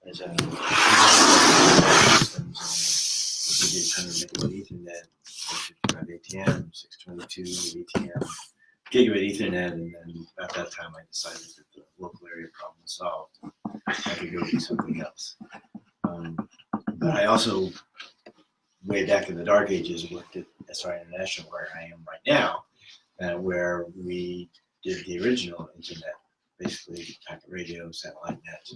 as a systems, 100 megabit Ethernet, 455 ATM, 622 ATM, gigabit Ethernet, and then at that time I decided that the local area problem was solved. I could go do something else. But I also, way back in the dark ages, worked at SR International, where I am right now, where we did the original internet, basically packet radio, satellite net,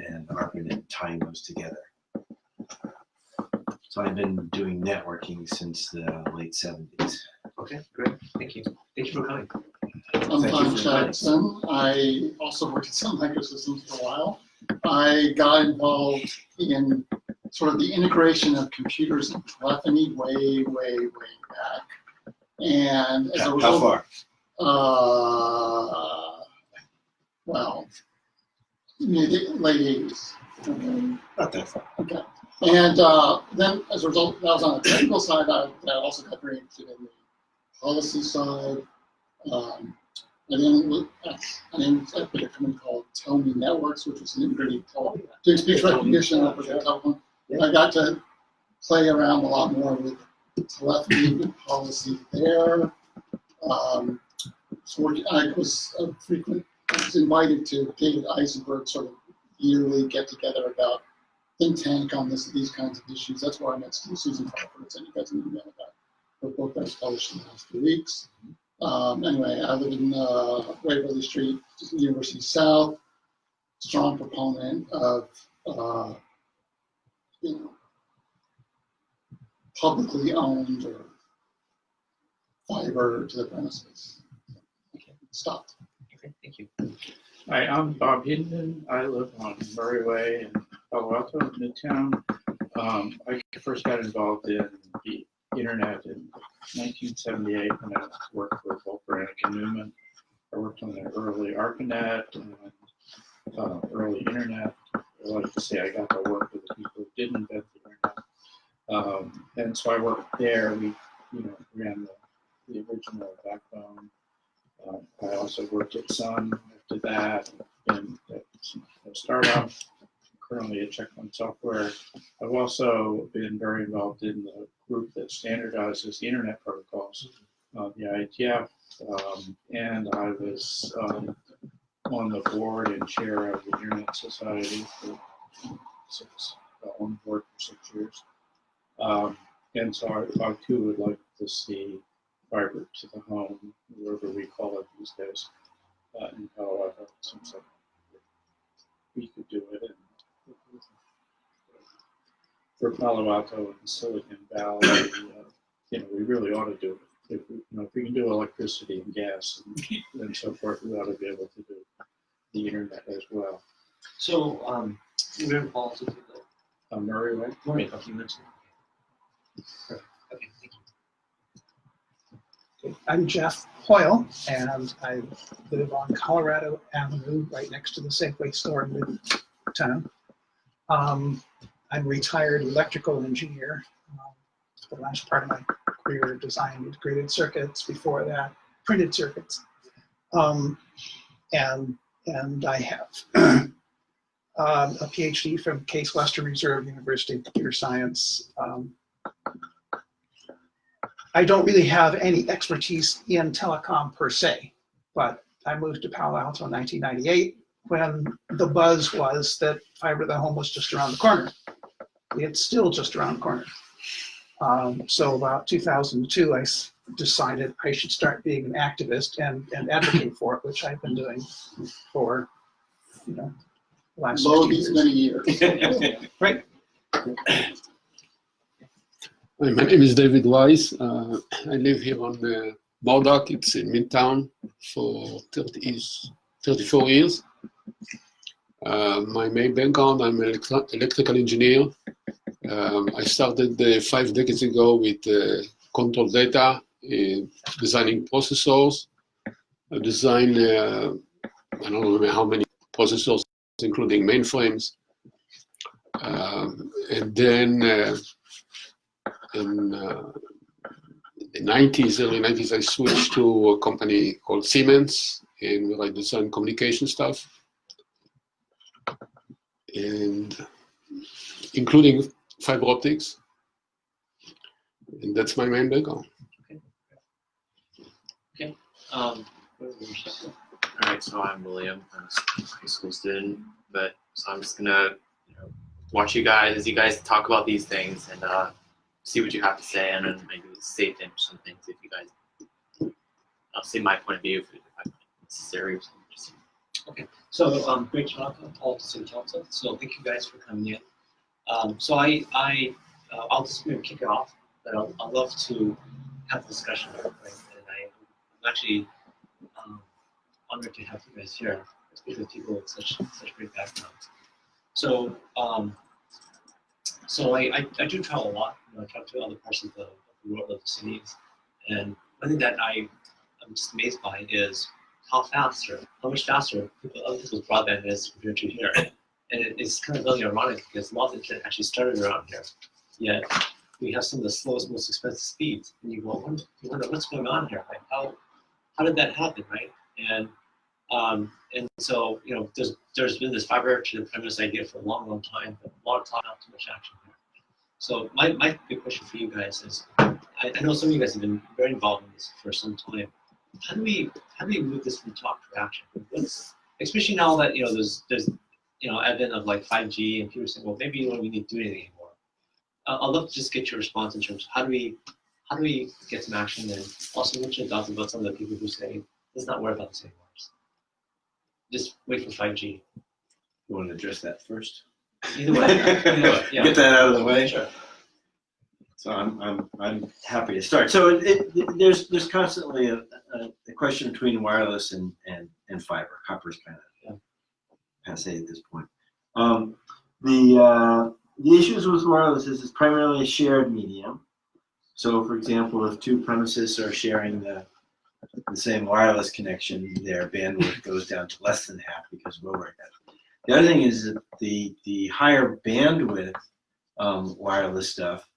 and ARPANET, tying those together. So I've been doing networking since the late 70s. Okay, great. Thank you. Thank you for coming. I'm Tom Jackson. I also worked at Sun Microsystems for a while. I got involved in sort of the integration of computers and telephony way back. And as a result, how far? Well, late 80s. Okay. Not that far. Okay. And then as a result, that was on the technical side. I also got very interested in the policy side. I then I put a company called Tell Me Networks, which was an integrated doing speech recognition over the telephone. I got to play around a lot more with telephony policy there. I was invited to David Eisenberg's sort of yearly get together about think tank on these kinds of issues. That's where I met Susan Crawford. And you guys an email about her book that was published in the last 2 weeks. Anyway, I live in Waverly Street, University South. Strong proponent of publicly owned or fiber to the premises. Okay, stopped. Okay, thank you. Hi, I'm Bob Hinton. I live on Murray Way in Palo Alto, Midtown. I first got involved in the internet in 1978 when I worked with both Brannick and Newman. I worked on the early ARPANET and early internet. I like to say I got to work with the people who didn't invent the internet. And so I worked there. We ran the original backbone. I also worked at Sun after that, and at a startup, currently at Checkpoint Software. I've also been very involved in the group that standardizes the internet protocols, the IETF, and I was on the board and chair of the Internet Society for on the board for 6 years. And so I too would like to see fiber to the home, wherever we call it these days, in Palo Alto. It seems like we could do it. And for Palo Alto and Silicon Valley, we really ought to do it. If we can do electricity and gas and so forth, we ought to be able to do the internet as well. So, we're involved with the Murray Way? Murray, you mentioned. Okay, thank you. I'm Jeff Hoyle, and I live on Colorado Avenue, right next to the Safeway store in Midtown. I'm a retired electrical engineer. For the last part of my career, designed integrated circuits. Before that, printed circuits. And I have a PhD from Case Western Reserve University of Computer Science. I don't really have any expertise in telecom per se, but I moved to Palo Alto in 1998 when the buzz was that fiber to the home was just around the corner. It's still just around the corner. So about 2002, I decided I should start being an activist and advocate for it, which I've been doing for, the last 60 years. Many years. Right. Hi, my name is David Wise. I live here on Modoc. It's in Midtown for 34 years. My main background, I'm an electrical engineer. I started 5 decades ago with control data, designing processors. I designed, I don't remember how many processors, including mainframes. And then in the 90s, early 90s, I switched to a company called Siemens, and where I designed communication stuff. and including fiber optics. And that's my main background. Um, All right, so I'm William. I'm a high school student, but so I'm just gonna, watch you guys as you guys talk about these things and see what you have to say, and then maybe say some things if you guys. I'll say my point of view if I find it necessary or something. Just, so great talk, Paul to City Council. So thank you guys for coming in. So I'll just kick it off, but I'd love to have a discussion. Right? And I'm actually honored to have you guys here, especially with people with such great backgrounds. So I do travel a lot. I travel to other parts of the world, of the cities, and one thing that I'm just amazed by is how much faster other people's broadband is compared to here. And it's kind of really ironic because a lot of the internet actually started around here, yet we have some of the slowest, most expensive speeds. And you wonder what's going on here. Like how did that happen, right? And so there's been this fiber to the premise idea for a long time, but a lot of time, not too much action here. So my big question for you guys is, I know some of you guys have been very involved in this for some time. How do we move this from talk to action? Especially now that there's advent of like 5G and people are saying, well, maybe you don't even need to do anything anymore. I'd love to just get your response in terms of how do we get some action, and also what's your thoughts about some of the people who say let's not worry about this anymore. Just wait for 5G. You want to address that first? Either way, yeah. Get that out of the way. Sure. So I'm happy to start. So there's constantly a question between wireless and fiber. Copper's kind of passe at this point. The issues with wireless is it's primarily a shared medium. So for example, if two premises are sharing the same wireless connection, their bandwidth goes down to less than half because of overhead. The other thing is that the higher bandwidth wireless stuff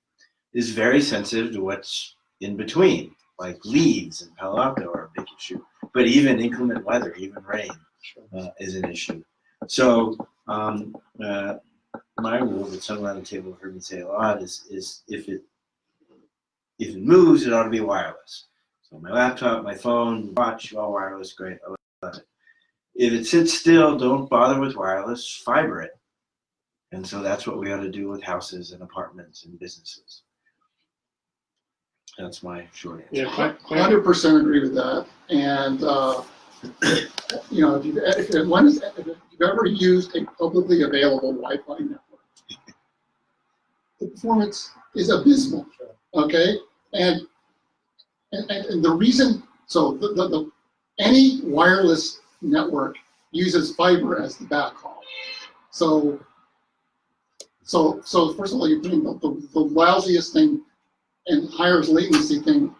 is very sensitive to what's in between, like leaves in Palo Alto are a big issue. But even inclement weather, even rain, is an issue. So my rule that someone around the table have heard me say a lot is if it moves, it ought to be wireless. So my laptop, my phone, watch, all wireless, great, I love it. If it sits still, don't bother with wireless, fiber it. And so that's what we ought to do with houses and apartments and businesses. That's my short answer. Yeah, 100% agree with that. And if you've ever used a publicly available Wi-Fi network, the performance is abysmal. Okay, and the reason, so any wireless network uses fiber as the backhaul. So first of all, you're putting the lousiest thing and highest latency thing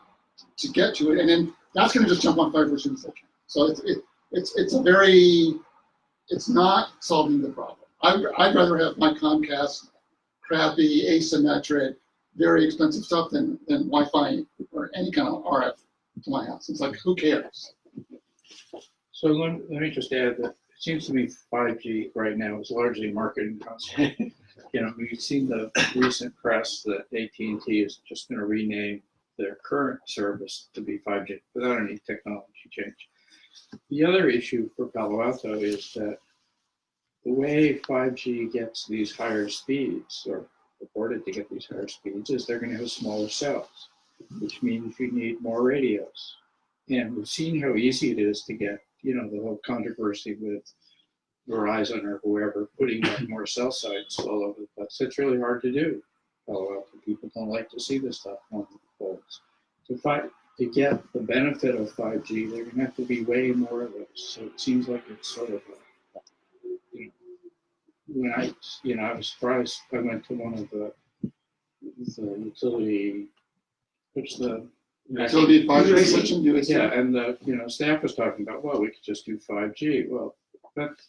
to get to it, and then that's going to just jump on fiber as soon as they can. So it's not solving the problem. I'd rather have my Comcast crappy, asymmetric, very expensive stuff than Wi-Fi or any kind of RF to my house. It's like, who cares? So let me just add that it seems to me 5G right now is largely a marketing concept. We've seen the recent press that AT&T is just going to rename their current service to be 5G without any technology change. The other issue for Palo Alto is that the way 5G gets these higher speeds, or reported to get these higher speeds, is they're going to have smaller cells, which means you need more radios. And we've seen how easy it is to get, the whole controversy with Verizon or whoever putting up more cell sites all over the place. It's really hard to do. Palo Alto people don't like to see this stuff on the poles. To get the benefit of 5G, they're going to have to be way more of those. So it seems like it's sort of when I was surprised. I went to one of the utility, Utility advisory section, yeah, and the staff was talking about, well, we could just do 5G. Well, that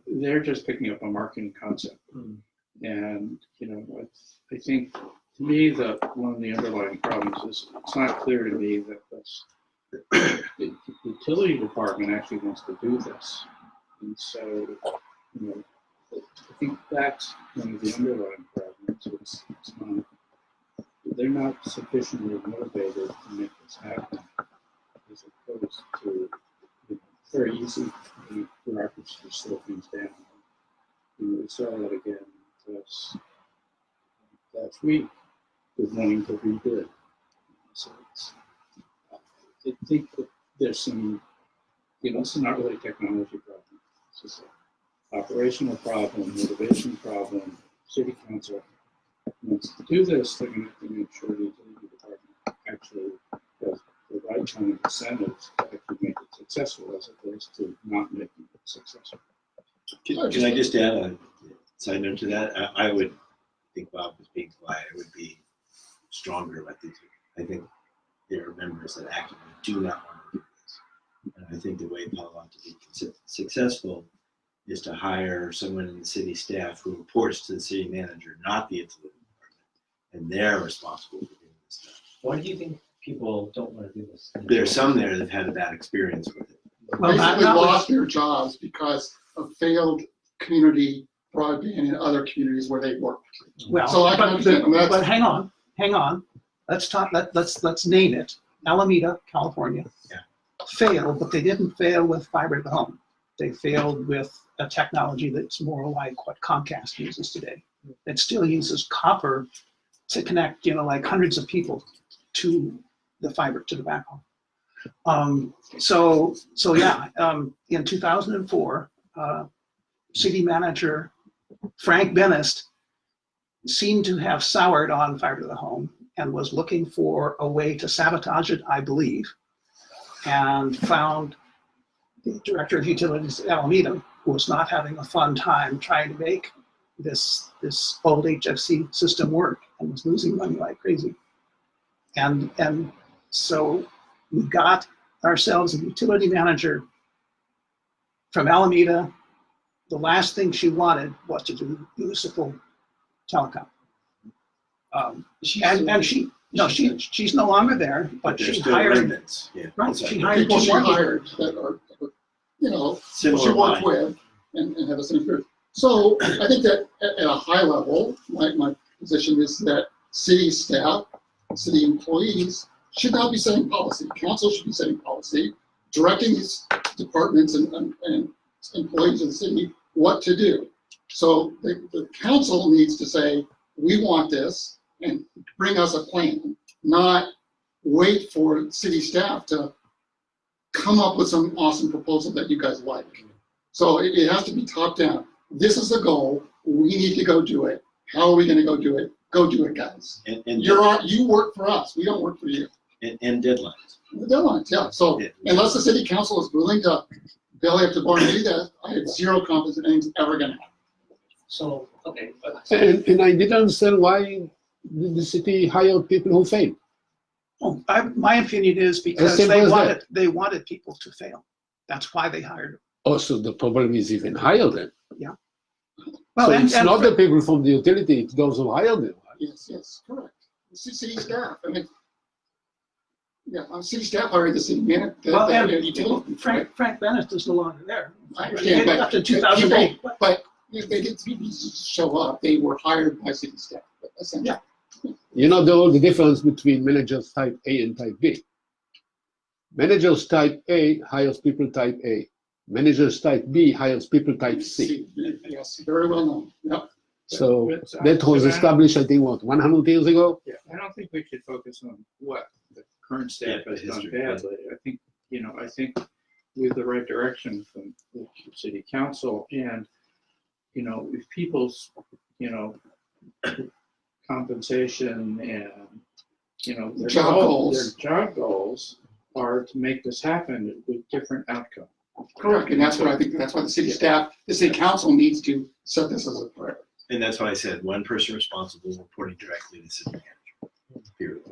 they're just picking up a marketing concept, and I think to me that one of the underlying problems is it's not clear to me that the utility department actually wants to do this, and so think that's one of the underlying problems. It's not, they're not sufficiently motivated to make this happen, as opposed to, you know, very easy for the bureaucracy to slow things down. You know, we saw that again this last week with wanting to rebid. So it's, I think that there's some, you know, it's not really a technology problem. It's just an operational problem, motivation problem. City council wants to do this, they're going to have to make sure the utility department actually has the right kind of incentives to actually make it successful, as opposed to not making it successful. Can I just add a side note to that? I would think Bob was being quiet. It would be stronger about these. I think there are members that actively do not want to do this. And I think the way Palo Alto to be successful is to hire someone in the city staff who reports to the city manager, not the utility department, and they're responsible for doing this stuff. Why do you think people don't want to do this? There are some there that have had a bad experience with it. Well, Basically not lost their jobs because of failed community broadband in other communities where they worked. Well, So I can understand, and that's- but hang on. Let's talk. Let's name it. Alameda, California. Yeah. Failed, but they didn't fail with fiber to the home. They failed with a technology that's more like what Comcast uses today. It still uses copper to connect, you know, like hundreds of people to the fiber, to the backbone. So yeah, in 2004, city manager Frank Benest seemed to have soured on fiber to the home and was looking for a way to sabotage it, I believe, and found the director of utilities at Alameda, who was not having a fun time trying to make this old HFC system work and was losing money like crazy. And so we got ourselves a utility manager from Alameda. The last thing she wanted was to do municipal telecom. She's no longer there, but there's she still hired. remnants. Yeah. Right, Sorry. she hired People she more people. hired that are, you know, Similar she worked line. with and have the same experience. So I think that at a high level, my position is that city staff, city employees should not be setting policy. Council should be setting policy, directing these departments and employees of the city what to do. So the council needs to say, we want this, and bring us a plan, not wait for city staff to come up with some awesome proposal that you guys like. So it has to be top down. This is the goal. We need to go do it. How are we going to go do it? Go do it, guys. And You work for us. We don't work for you. and deadlines. The deadlines, yeah. So unless the city council is willing to belly up to bar and do that, I have zero confidence that anything's ever going to happen. So, okay. And I didn't understand why the city hired people who failed. Oh, my opinion is because simple as they wanted people to fail. That's why they hired them. Also, the problem is even higher then. Well, So and, it's and not the people from the utility, it's those who hired them. Yes, correct. City staff. I mean, yeah, city staff hired the city manager. Frank Bennett is no longer there. I understand, but After 2008. But if they didn't show up, they were hired by city staff. Essentially. Yeah. You know the difference between managers type A and type B. Managers type A hires people type A. Managers type B hires people type C. Yes, very well known. Yep. So But, that was established, I think, what, 100 years ago? Yeah, I don't think we should focus on what the current staff Yeah, has done history, yeah. badly. I think with the right direction from the city council and, if people's, compensation and, their job goals are to make this happen with different outcomes. Correct, and that's why the city staff, the city council needs to set this as a priority. And that's why I said one person responsible reporting directly to the city manager. Period.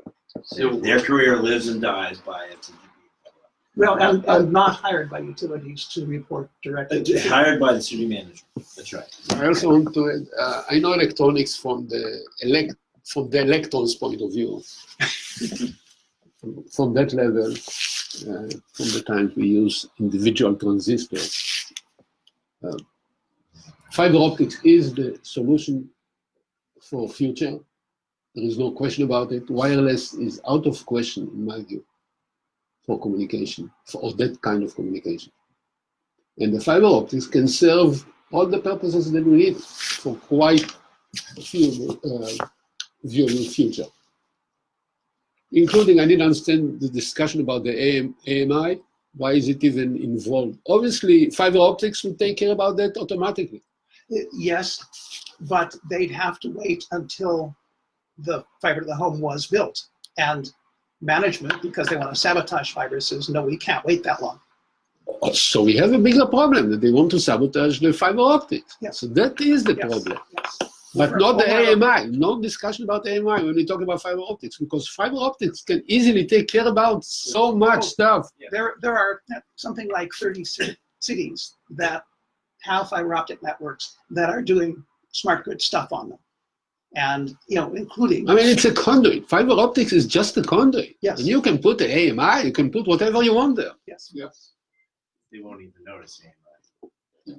So- Their career lives and dies by it. Well, and not hired by utilities to report directly. to the city. Hired by the city manager. That's right. I also want to add, I know electronics from the electron's point of view. From that level, from the time we use individual transistors. fiber optics is the solution for future. There is no question about it. Wireless is out of question, in my view, for communication, for that kind of communication. And the fiber optics can serve all the purposes that we need for quite a few viewable future. Including, I didn't understand the discussion about the AMI. Why is it even involved? Obviously, fiber optics will take care about that automatically. Yes, but they'd have to wait until the fiber to the home was built. And management, because they want to sabotage fiber, says, no, we can't wait that long. So we have a bigger problem that they want to sabotage the fiber optics. Yes. So that is the Yes, problem. yes. But not the Over- AMI. No discussion about AMI when we talk about fiber optics, because fiber optics can easily take care about so much stuff. There are something like 30 cities that have fiber optic networks that are doing smart grid stuff on them. And, including, I mean, it's a conduit. Fiber optics is just a conduit. Yes. And you can put the AMI, you can put whatever you want there. yes. They won't even notice AMI. Yeah.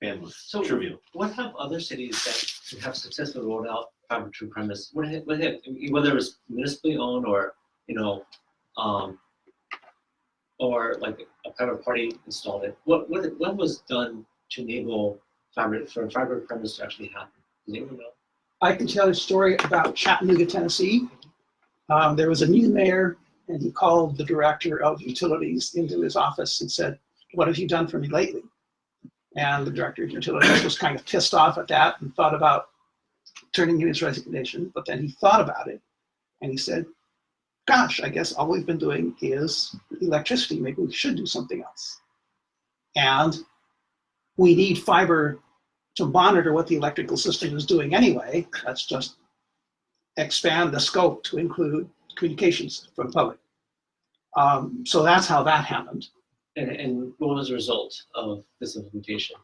Bandwidth, So trivial. what have other cities that have successfully rolled out fiber to premise? Whether it's municipally owned or or like a private party installed it. What was done to enable fiber to premise to actually happen? Does anyone know? I can tell you a story about Chattanooga, Tennessee. There was a new mayor, and he called the director of utilities into his office and said, what have you done for me lately? And the director of utilities was kind of pissed off at that and thought about turning in his resignation. But then he thought about it, and he said, gosh, I guess all we've been doing is electricity. Maybe we should do something else. And we need fiber to monitor what the electrical system is doing anyway. Let's just expand the scope to include communications for the public. So that's how that happened. And what was the result of this implementation?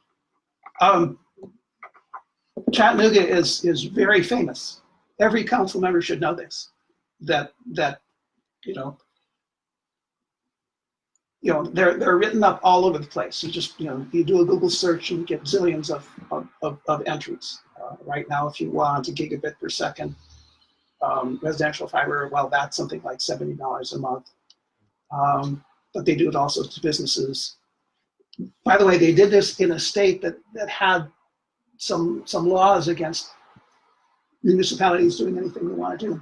Chattanooga is very famous. Every council member should know this. That they're written up all over the place. You just you do a Google search and you get zillions of entries. Right now, if you want a gigabit per second residential fiber, well, that's something like $70 a month. But they do it also to businesses. By the way, they did this in a state that had some laws against municipalities doing anything they want to do.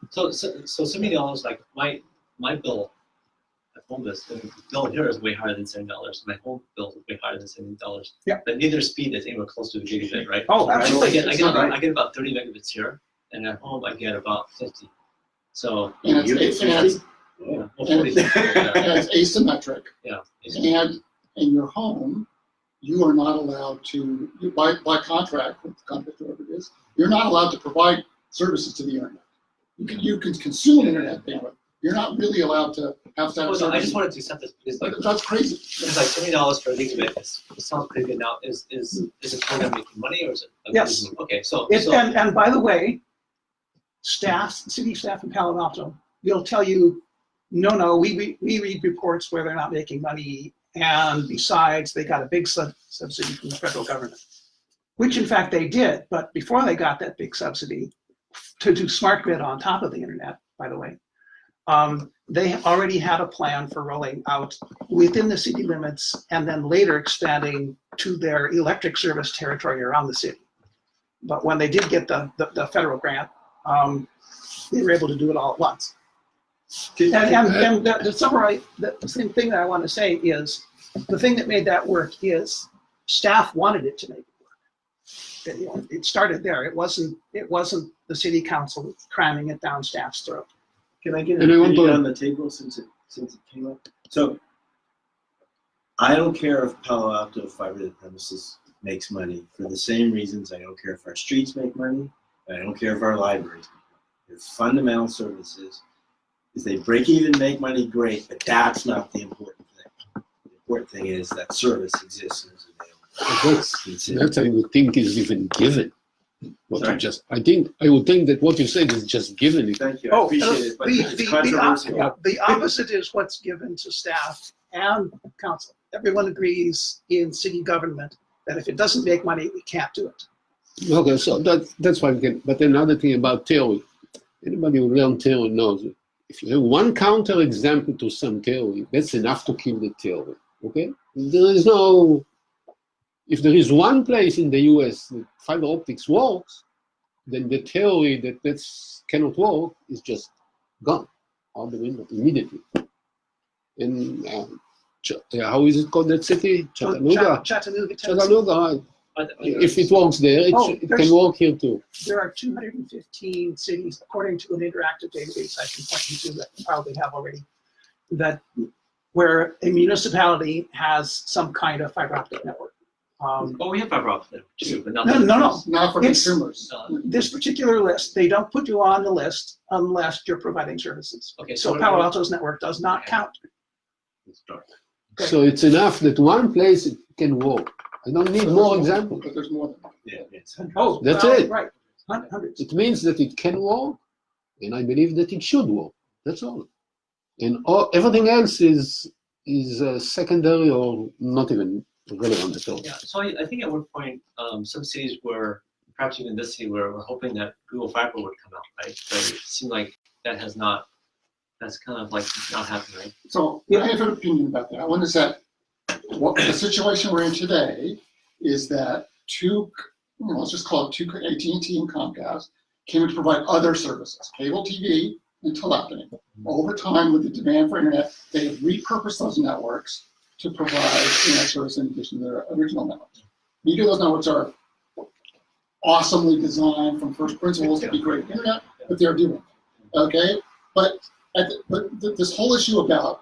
So $70, like my bill at home is the bill here is way higher than $70. My home bill is way higher than $70. Yeah. But neither speed is anywhere close to a gigabit, right? Oh, absolutely. I get about 30 megabits here, and at home I get about 50. So And it's 40. it's asymmetric. Yeah. And in your home, you are not allowed to, by contract, with the contract, whatever it is, you're not allowed to provide services to the internet. You can consume internet bandwidth. You're not really allowed to have that. I just wanted to set this because That's crazy. it's like $70 for a gigabit. It sounds pretty good. Now, is the program making money or is it? Yes. Okay, so And by the way, city staff in Palo Alto, they'll tell you, no, we read reports where they're not making money, and besides, they got a big subsidy from the federal government, which in fact they did. But before they got that big subsidy to do smart grid on top of the internet, by the way, they already had a plan for rolling out within the city limits and then later expanding to their electric service territory around the city. But when they did get the federal grant, they were able to do it all at once. And to summarize, the same thing that I want to say is the thing that made that work is staff wanted it to make it work. It started there. It wasn't the city council cramming it down staff's throat. Can I get And I an want opinion to- on the table since it came up? So I don't care if Palo Alto fiber to the premises makes money for the same reasons I don't care if our streets make money, and I don't care if our libraries make money. They're fundamental services. If they break even, make money, great, but that's not the important thing. The important thing is that service exists and is available. That I would think is even given. What Sorry? you just, I would think that what you said is just given. Thank you, I appreciate it, but it's controversial. The opposite is what's given to staff and council. Everyone agrees in city government that if it doesn't make money, we can't do it. Okay, so that's fine. But another thing about theory, anybody who learned theory knows that if you have one counterexample to some theory, that's enough to kill the theory. Okay? If there is one place in the US that fiber optics works, then the theory that cannot work is just gone out the window immediately. And how is it called, that city? Chattanooga. Chattanooga, Tennessee. Chattanooga, right. If it works there, it can work here too. There are 215 cities, according to an interactive database I can point you to that you probably have already, where a municipality has some kind of fiber optic network. We have fiber optic too, but not No. Not for It's- consumers. This particular list, they don't put you on the list unless you're providing services. Okay, So Palo Alto's network does not count. Okay. So it's enough that one place it can work. I don't need more examples. But there's more than that. Yeah, it's Oh, That's well, it. Right, hundreds. It means that it can work, and I believe that it should work. That's all. And everything else is secondary or not even relevant at all. Yeah, so I think at one point, some cities were, perhaps even this city, were hoping that Google Fiber would come out, right? But it seemed like that's kind of like not happening, right? So I have an opinion about that. One is that what the situation we're in today is that let's just call it two, AT&T and Comcast, came in to provide other services, cable TV and telephony. Over time, with the demand for internet, they have repurposed those networks to provide internet service in addition to their original networks. Neither of those networks are awesomely designed from first principles to be great internet, but they're doing it. Okay, but this whole issue about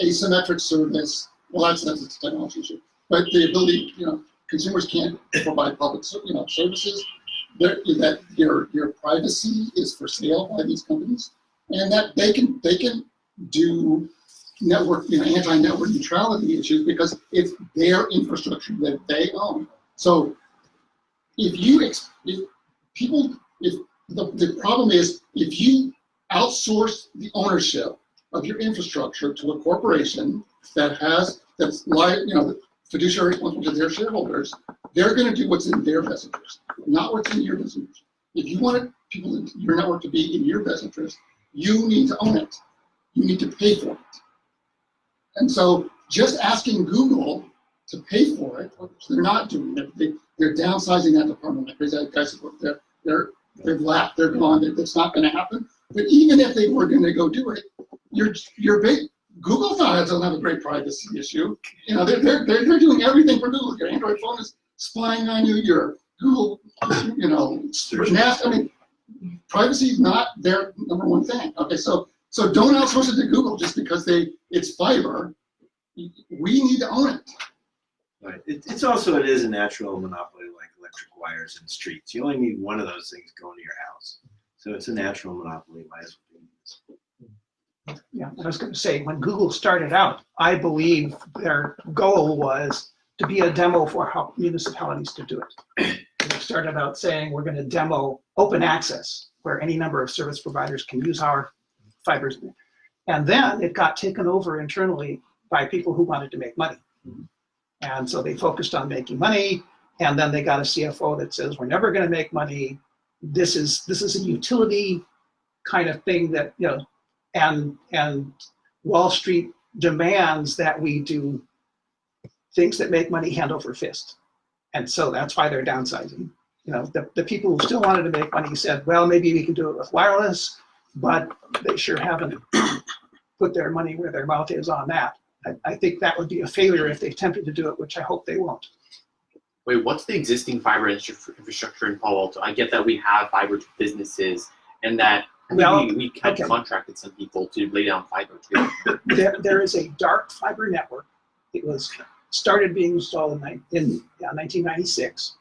asymmetric service, well, that's a technology issue. But the ability, consumers can't provide public, services. That your privacy is for sale by these companies, and that they can do network, anti-network neutrality issues because it's their infrastructure that they own. So the problem is if you outsource the ownership of your infrastructure to a corporation that's fiduciary responsible to their shareholders, they're going to do what's in their best interest, not what's in your best interest. If you want your network to be in your best interest, you need to own it. You need to pay for it. And so just asking Google to pay for it, which they're not doing it, they're downsizing that department. Like guys, they've left, they're gone, that's not going to happen. But even if they were going to go do it, you're big. Google's doesn't have a great privacy issue. They're doing everything for Google. Your Android phone is spying on you. Your Google, Nest. Privacy is not their number one thing. Okay, so don't outsource it to Google just because it's fiber. We need to own it. Right. It is a natural monopoly like electric wires and streets. You only need one of those things going to your house. So it's a natural monopoly. Might as well be used. Yeah, I was going to say, when Google started out, I believe their goal was to be a demo for how municipalities to do it. They started out saying, we're going to demo open access, where any number of service providers can use our fibers. And then it got taken over internally by people who wanted to make money. And so they focused on making money, and then they got a CFO that says, we're never going to make money. This is a utility kind of thing that, and Wall Street demands that we do things that make money hand over fist. And so that's why they're downsizing. The people who still wanted to make money said, well, maybe we can do it with wireless, but they sure haven't put their money where their mouth is on that. I think that would be a failure if they attempted to do it, which I hope they won't. Wait, what's the existing fiber infrastructure in Palo Alto? I get that we have fiber to businesses and that we have contracted some people to lay down fiber too. There is a dark fiber network. It was started being installed in 1996.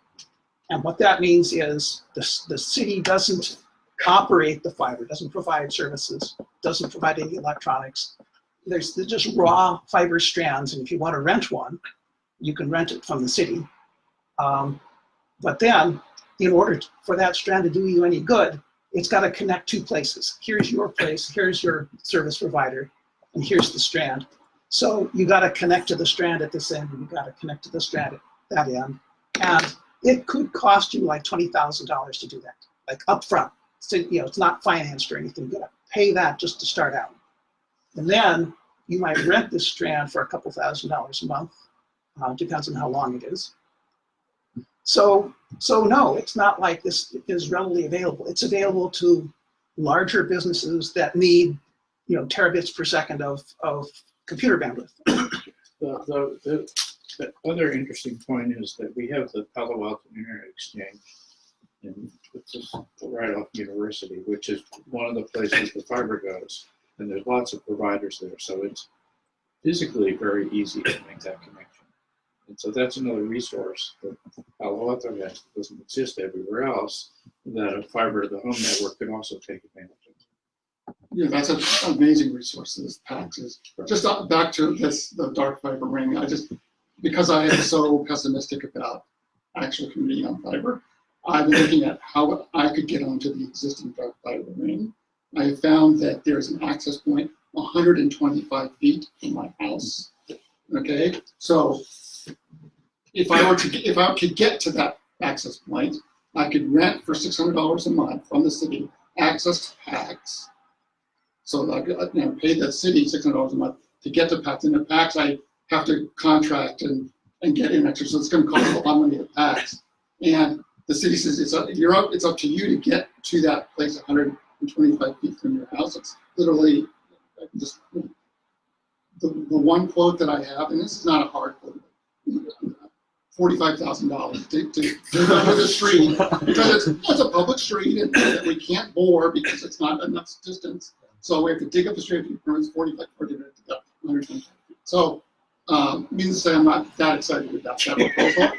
And what that means is the city doesn't operate the fiber, doesn't provide services, doesn't provide any electronics. There's just raw fiber strands, and if you want to rent one, you can rent it from the city. But then, in order for that strand to do you any good, it's got to connect two places. Here's your place, here's your service provider, and here's the strand. So you got to connect to the strand at this end, and you got to connect to the strand that in, and it could cost you like $20,000 to do that, like upfront. So, it's not financed or anything. You gotta pay that just to start out. And then you might rent this strand for a couple $1,000s a month. Depends on how long it is. So no, it's not like this is readily available. It's available to larger businesses that need, terabits per second of computer bandwidth. The other interesting point is that we have the Palo Alto Internet Exchange, and it's just right off University, which is one of the places the fiber goes, and there's lots of providers there, so it's physically very easy to make that connection. And so that's another resource that Palo Alto has that doesn't exist everywhere else, that a fiber to the home network could also take advantage of. Yeah, that's an amazing resource, this PAX is. Just back to the dark fiber ring, because I am so pessimistic about actual community on fiber, I've been looking at how I could get onto the existing dark fiber ring. I have found that there's an access point 125 feet from my house. Okay, so if I could get to that access point, I could rent for $600 a month from the city access to PAX. So I could pay the city $600 a month to get to PAX. And at PAX, I have to contract and get in extra, so it's going to cost a lot of money at PAX. And the city says it's up to you to get to that place 125 feet from your house. It's literally just the one quote that I have, and this is not a hard quote, $45,000 to go to the street, because it's a public street and we can't bore because it's not enough distance. So we have to dig up the street, it's 45 to get 125 feet. So means to say I'm not that excited about that proposal.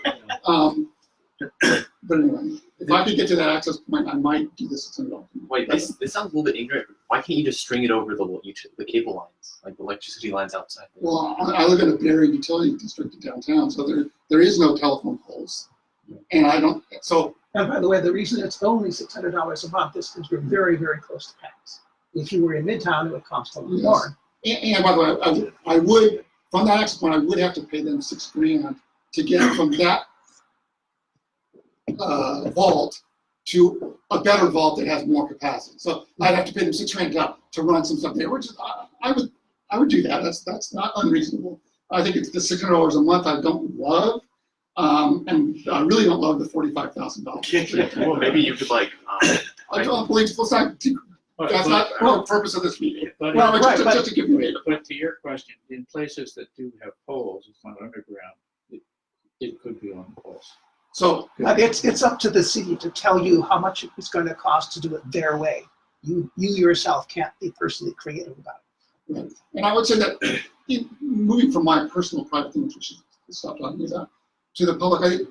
But anyway, if I could get to that access point, I might do this at $600. Wait, this sounds a little bit ignorant. Why can't you just string it over the cable lines, like the electricity lines outside? Well, I live in a buried utility district in downtown, so there is no telephone poles, and I don't. So. And by the way, the reason it's only $600 a month is because we're very, very close to PAX. If you were in Midtown, it would cost a lot more. And by the way, I would from that access point, I would have to pay them $6,000 to get from that vault to a better vault that has more capacity. So I'd have to pay them $6,000 to run some stuff there, which is, I would do that. That's not unreasonable. I think it's the $600 a month I don't love, and I really don't love the $45,000. Well, maybe you could I don't believe that's not the purpose of this meeting. But Just to give you data. But to your question, in places that do have poles, it's not underground, it could be on poles. So it's up to the city to tell you how much it's going to cost to do it their way. You yourself can't be personally creative about it. right. And I would say that moving from my personal private thing, which we should stop talking about, to the public, I think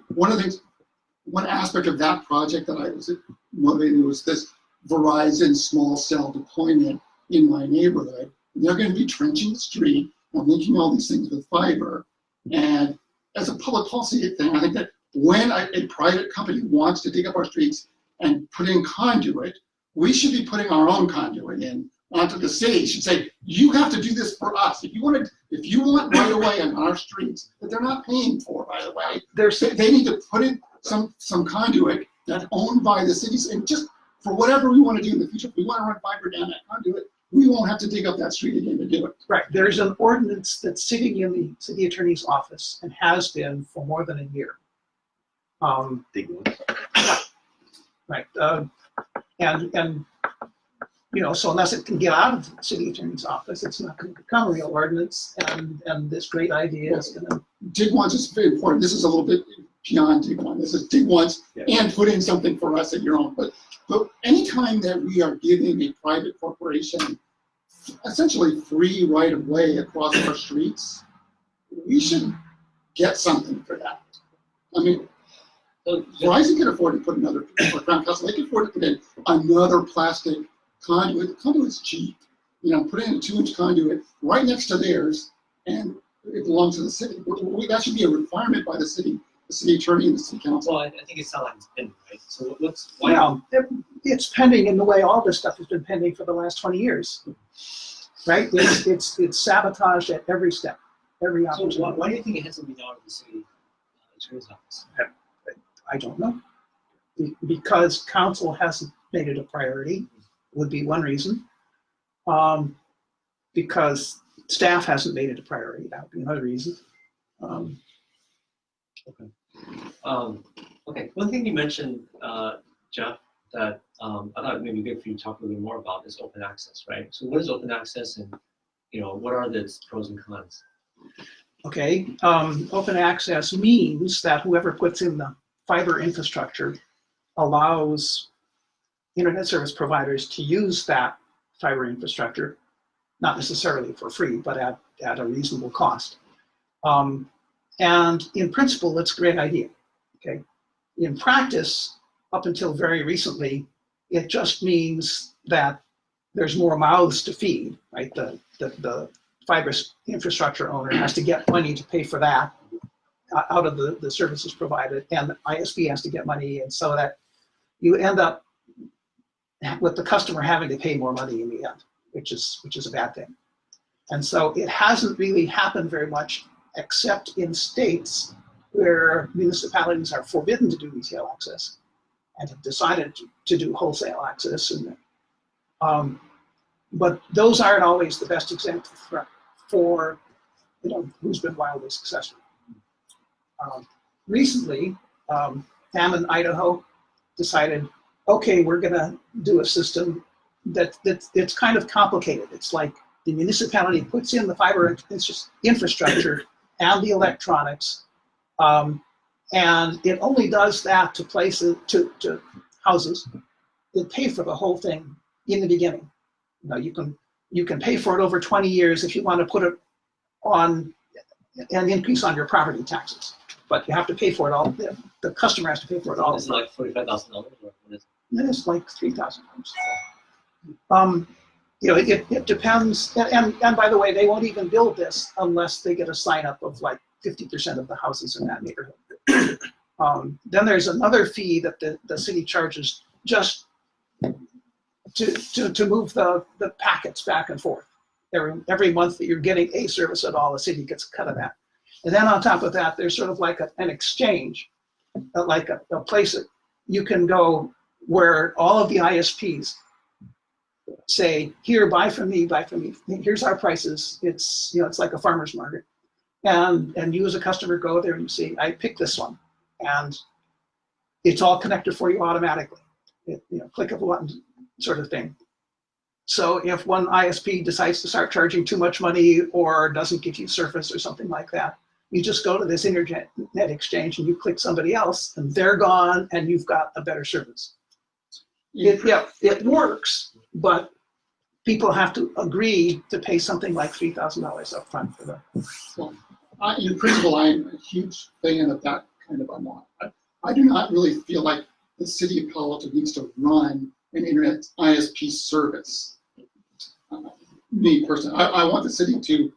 one aspect of that project that I was motivated was this Verizon small cell deployment in my neighborhood. They're going to be trenching the street and linking all these things with fiber. And as a public policy thing, I think that when a private company wants to dig up our streets and put in conduit, we should be putting our own conduit in onto the city. Should say, you have to do this for us. If you want right away on our streets that they're not paying for, by the way, they need to put in some conduit that's owned by the cities, and just for whatever we want to do in the future, if we want to run fiber down that conduit, we won't have to dig up that street again to do it. Right. There's an ordinance that's sitting in the city attorney's office and has been for more than a year. Big one. Right. And so unless it can get out of the city attorney's office, it's not going to become a real ordinance. And this great idea is going to. Dig once is very important. This is a little bit beyond dig one. This is dig once and put in something for us at your own. But anytime that we are giving a private corporation essentially free right of way across our streets, we should get something for that. I mean, Verizon can afford to put another, or Crown Castle, they can afford to put in another plastic conduit. The conduit's cheap. Put in a 2-inch conduit right next to theirs, and it belongs to the city. That should be a requirement by the city attorney and the city council. Well, I think it's not like it's pending, right? So It's pending in the way all this stuff has been pending for the last 20 years. Right? It's sabotaged at every step, every opportunity. So why do you think it hasn't been down to the city attorney's office? I don't know. Because council hasn't made it a priority would be one reason. Because staff hasn't made it a priority, that would be another reason. Okay, one thing you mentioned, Jeff, that I thought it may be good for you to talk a little bit more about is open access, right? So what is open access, and what are its pros and cons? Okay, open access means that whoever puts in the fiber infrastructure allows internet service providers to use that fiber infrastructure, not necessarily for free, but at a reasonable cost. And in principle, it's a great idea. Okay, in practice, up until very recently, it just means that there's more mouths to feed, right? The fiber infrastructure owner has to get money to pay for that out of the services provided, and the ISP has to get money, and so that you end up with the customer having to pay more money in the end, which is a bad thing. And so it hasn't really happened very much, except in states where municipalities are forbidden to do retail access and have decided to do wholesale access. And but those aren't always the best examples for who's been wildly successful. Recently, Hammond, Idaho, decided, okay, we're going to do a system that it's kind of complicated. It's like the municipality puts in the fiber infrastructure and the electronics, and it only does that to places, to houses that pay for the whole thing in the beginning. You can pay for it over 20 years if you want to put it on an increase on your property taxes, but you have to pay for it all. The customer has to pay for it all. Is it like $45,000 or what is it? It's like $3,000. It depends. And by the way, they won't even build this unless they get a sign up of like 50% of the houses in that neighborhood. Then there's another fee that the city charges just to move the packets back and forth. Every month that you're getting a service at all, the city gets a cut of that. And then on top of that, there's sort of like an exchange, like a place that you can go where all of the ISPs say, here, buy from me, here's our prices. It's like a farmer's market. And you as a customer go there and you say, I picked this one. And it's all connected for you automatically. Click a button sort of thing. So if one ISP decides to start charging too much money or doesn't give you service or something like that, you just go to this internet exchange and you click somebody else and they're gone and you've got a better service. It works, but people have to agree to pay something like $3,000 up front for that. Well, in principle, I'm a huge fan of that kind of a model. I do not really feel like the city of Palo Alto needs to run an internet ISP service. Me personally, I want the city to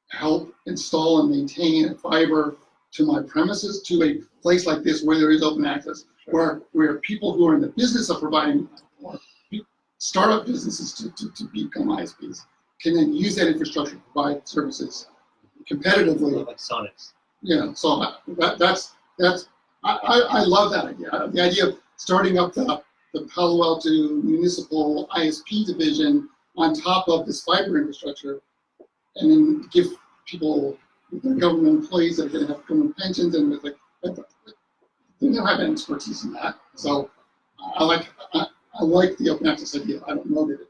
help install and maintain fiber to my premises, to a place like this where there is open access, where people who are in the business of providing, or startup businesses to become ISPs can then use that infrastructure to provide services competitively. Like Sonics. So I love that idea. The idea of starting up the Palo Alto Municipal ISP division on top of this fiber infrastructure, and then give people, government employees that are going to have government pensions, and with they don't have any expertise in that. So I like the open access idea. I don't know that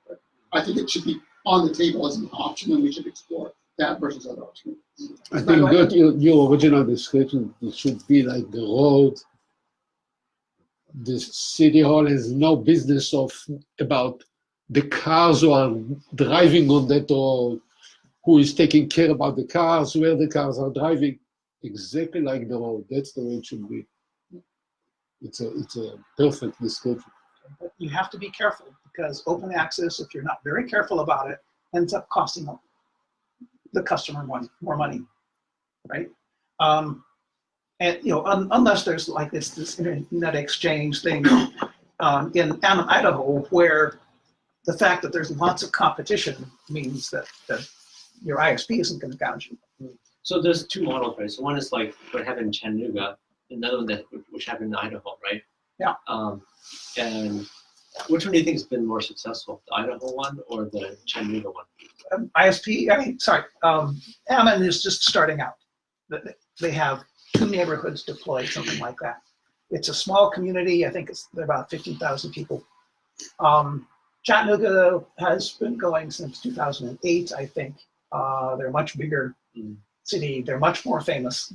but I think it should be on the table as an option, and we should explore that versus other opportunities. I think that your original description, it should be like the road. The city hall has no business about the cars who are driving on that road, who is taking care about the cars, where the cars are driving, exactly like the road. That's the way it should be. It's a perfect description. But you have to be careful, because open access, if you're not very careful about it, ends up costing the customer more money, right? And unless there's like this internet exchange thing in Idaho, where the fact that there's lots of competition means that your ISP isn't going to gouge you. So there's two models, right? So one is like what happened in Chattanooga, another one which happened in Idaho, right? Yeah. And which one do you think has been more successful, the Idaho one or the Chattanooga one? Ammon is just starting out. They have 2 neighborhoods deployed, something like that. It's a small community. I think they're about 15,000 people. Chattanooga has been going since 2008, I think. They're a much bigger city. They're much more famous.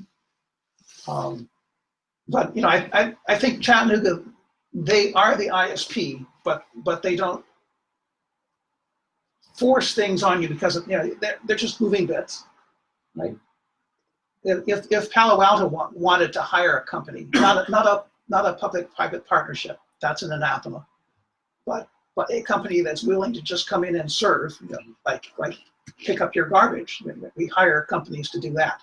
But you know, I think Chattanooga, they are the ISP, but they don't force things on you because of, you know, they're just moving bits, right? If Palo Alto wanted to hire a company, not a public-private partnership, that's an anathema. But a company that's willing to just come in and serve, you know, like pick up your garbage. We hire companies to do that.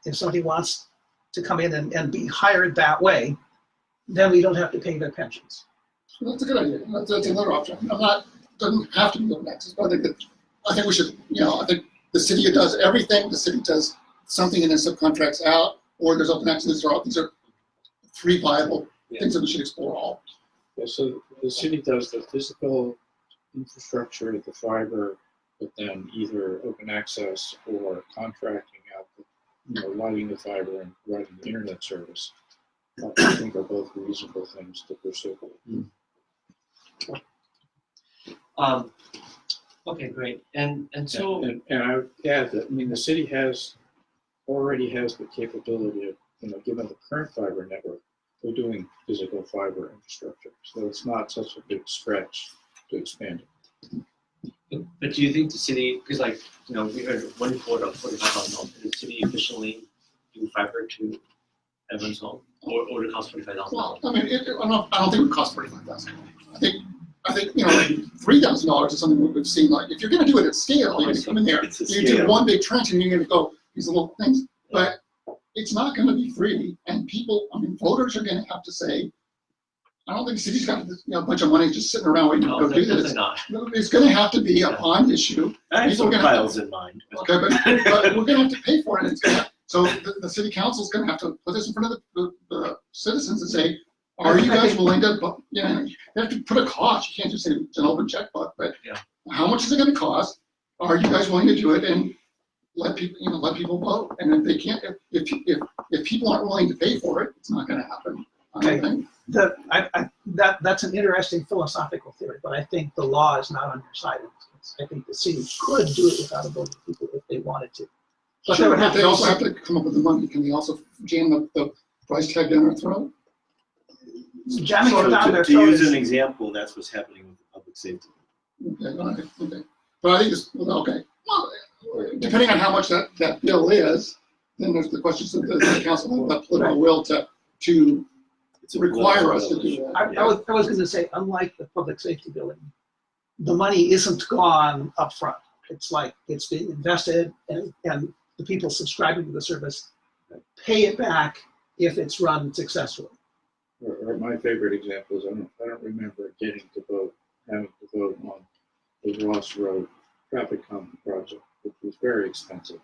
If somebody wants to come in and be hired that way, then we don't have to pay their pensions. That's a good idea. That's another option. Doesn't have to be open access, but I think we should, you know, I think the city does everything. The city does something and then subcontracts out, or there's open access. These are 3 viable things that we should explore all. Yeah, so the city does the physical infrastructure, the fiber, but then either open access or contracting out, lighting the fiber and providing the internet service. I think are both reasonable things to pursue. Okay, great. And so and I would add that, I mean, the city already has the capability of, given the current fiber network, they're doing physical fiber infrastructure. So it's not such a big stretch to expand it. But do you think the city, because we heard one quote of $45,000, did the city efficiently do fiber to everyone's home, or would it cost $45,000? Well, I mean, I don't think it would cost $45,000. I think $3,000 is something we've seen. Like, if you're going to do it at scale, you're going to come in there, you do one big trench, and you're going to go these little things. But it's not going to be free, and people, voters are going to have to say, I don't think the city's got a bunch of money just sitting around waiting to go do this. Not. It's going to have to be a bond issue. I have some files in mind. Okay, but we're going to have to pay for it. And it's gonna, so the city council is going to have to put this in front of the citizens and say, are you guys willing to, you have to put a cost. You can't just say it's an open checkbook, but how much is it going to cost? Are you guys willing to do it? And let people vote. And if they can't, if people aren't willing to pay for it, it's not going to happen. Okay. That's an interesting philosophical theory, but I think the law is not on your side. I think the city could do it without a vote of people if they wanted to. But sure, they also have to come up with the money. Can they also jam the price tag down our throat? Jamming it down their to throat use is- an example, that's what's happening with the public safety. Okay, all right, okay. But I think it's, okay. Well, depending on how much that bill is, then there's the question of the council have that political will to It's a require us to political do that. I was going to say, unlike the public safety building, the money isn't gone up front. It's like it's being invested, and the people subscribing to the service pay it back if it's run successfully. Or my favorite example is I don't remember having to vote on the Ross Road traffic calming project, which was very expensive.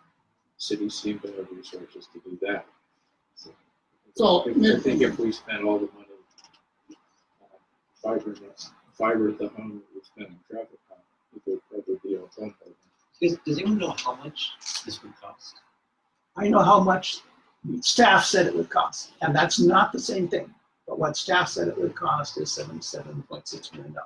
Cities seem to have resources to do that. So I think if we spent all the money on fiber to the home we spend on traffic calming, it would probably be all done. Does anyone know how much this would cost? I know how much staff said it would cost, and that's not the same thing. But what staff said it would cost is $77.6 million.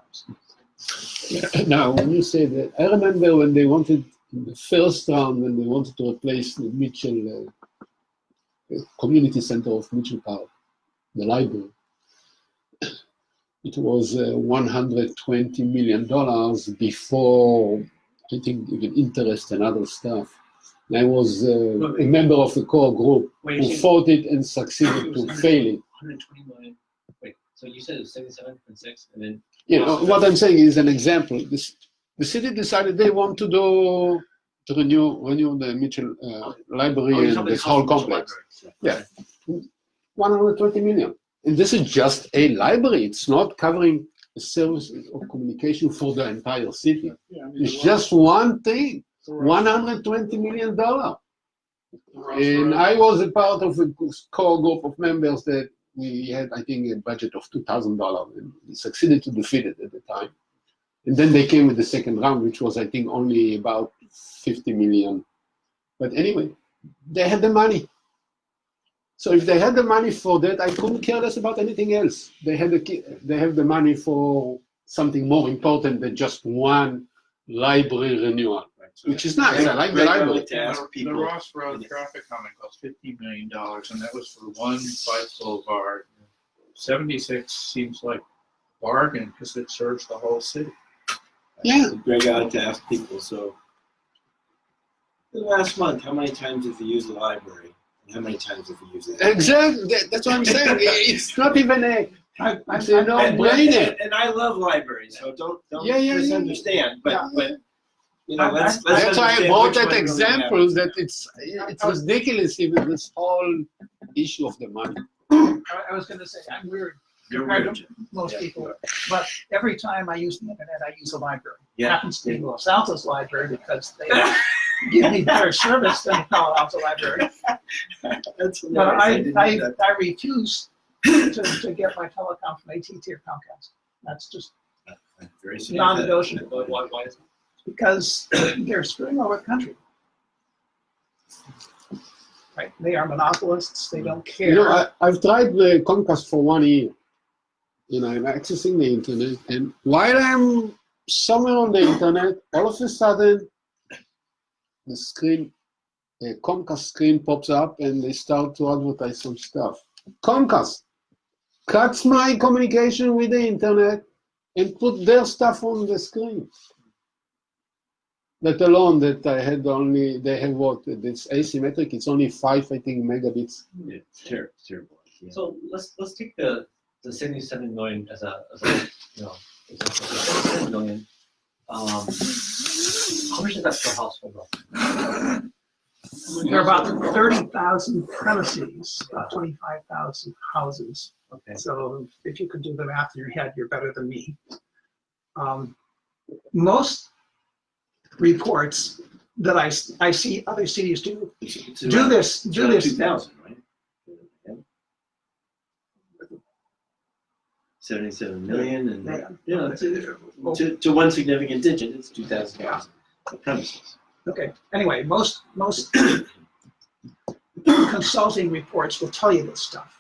Yeah, now, when you say that, I remember when they wanted, in the first round, when they wanted to replace the Mitchell community center of Mitchell Park, the library, it was $120 million before, I think, even interest and other stuff. And I was a member of the core group who fought it and succeeded to fail it. 120 million. Wait, so you said it was 77.6, and then What I'm saying is an example. The city decided they want to renew the Mitchell library and this whole complex. Yeah, 120 million. And this is just a library. It's not covering the services of communication for the entire city. Yeah, It's just one thing. $120 million. And I was a part of a core group of members that we had, I think, a budget of $2,000, and we succeeded to defeat it at the time. And then they came with the second round, which was, I think, only about 50 million. But anyway, they had the money. So if they had the money for that, I couldn't care less about anything else. They have the money for something more important than just one library renewal, which is nice. I like the library. To ask The people, Ross Road traffic comment cost $50 million, and that was for one bike boulevard. 76 seems like a bargain because it serves the whole city. Yeah. Greg, I like to ask people, so the last month, how many times have you used the library? And how many times have you used it? Exactly. That's what I'm saying. It's not even a. It's a no-brainer. And I love libraries, so don't Yeah. misunderstand. But you know, let's That's why I understand brought which that one really example. matters. That it's ridiculous, even this whole issue of the money. I was going to say, I'm weird You're compared weird. to most Yeah. people, but every time I use the internet, I use a library. Yeah. Happens to be Los Altos Library because they give me better service than the Palo Alto Library. That's But hilarious. I refuse to get my telecom from AT&T or Comcast. That's just Very non-negotiable. Why is it? Because they're screwing over the country. Right? They are monopolists. They don't care. You know, I've tried the Comcast for 1 year. You know, I'm accessing the internet, and while I'm somewhere on the internet, all of a sudden, the screen, the Comcast screen pops up, and they start to advertise some stuff. Comcast cuts my communication with the internet and put their stuff on the screen. Let alone that I had only, they have what? It's asymmetric. It's only 5, I think, megabits. Yeah, it's terrible. Yeah. So let's take the 77 million as a you know example. 77 million. How much is that per household? Roughly? There are about 30,000 premises, about 25,000 houses. Okay. So if you could do the math in your head, you're better than me. Most reports that I see other cities do It's do around- this, it's do around this. 2,000, right? Yeah. 77 million, and you know, to one significant digit, it's 2,000 premises. Okay, anyway, most consulting reports will tell you this stuff.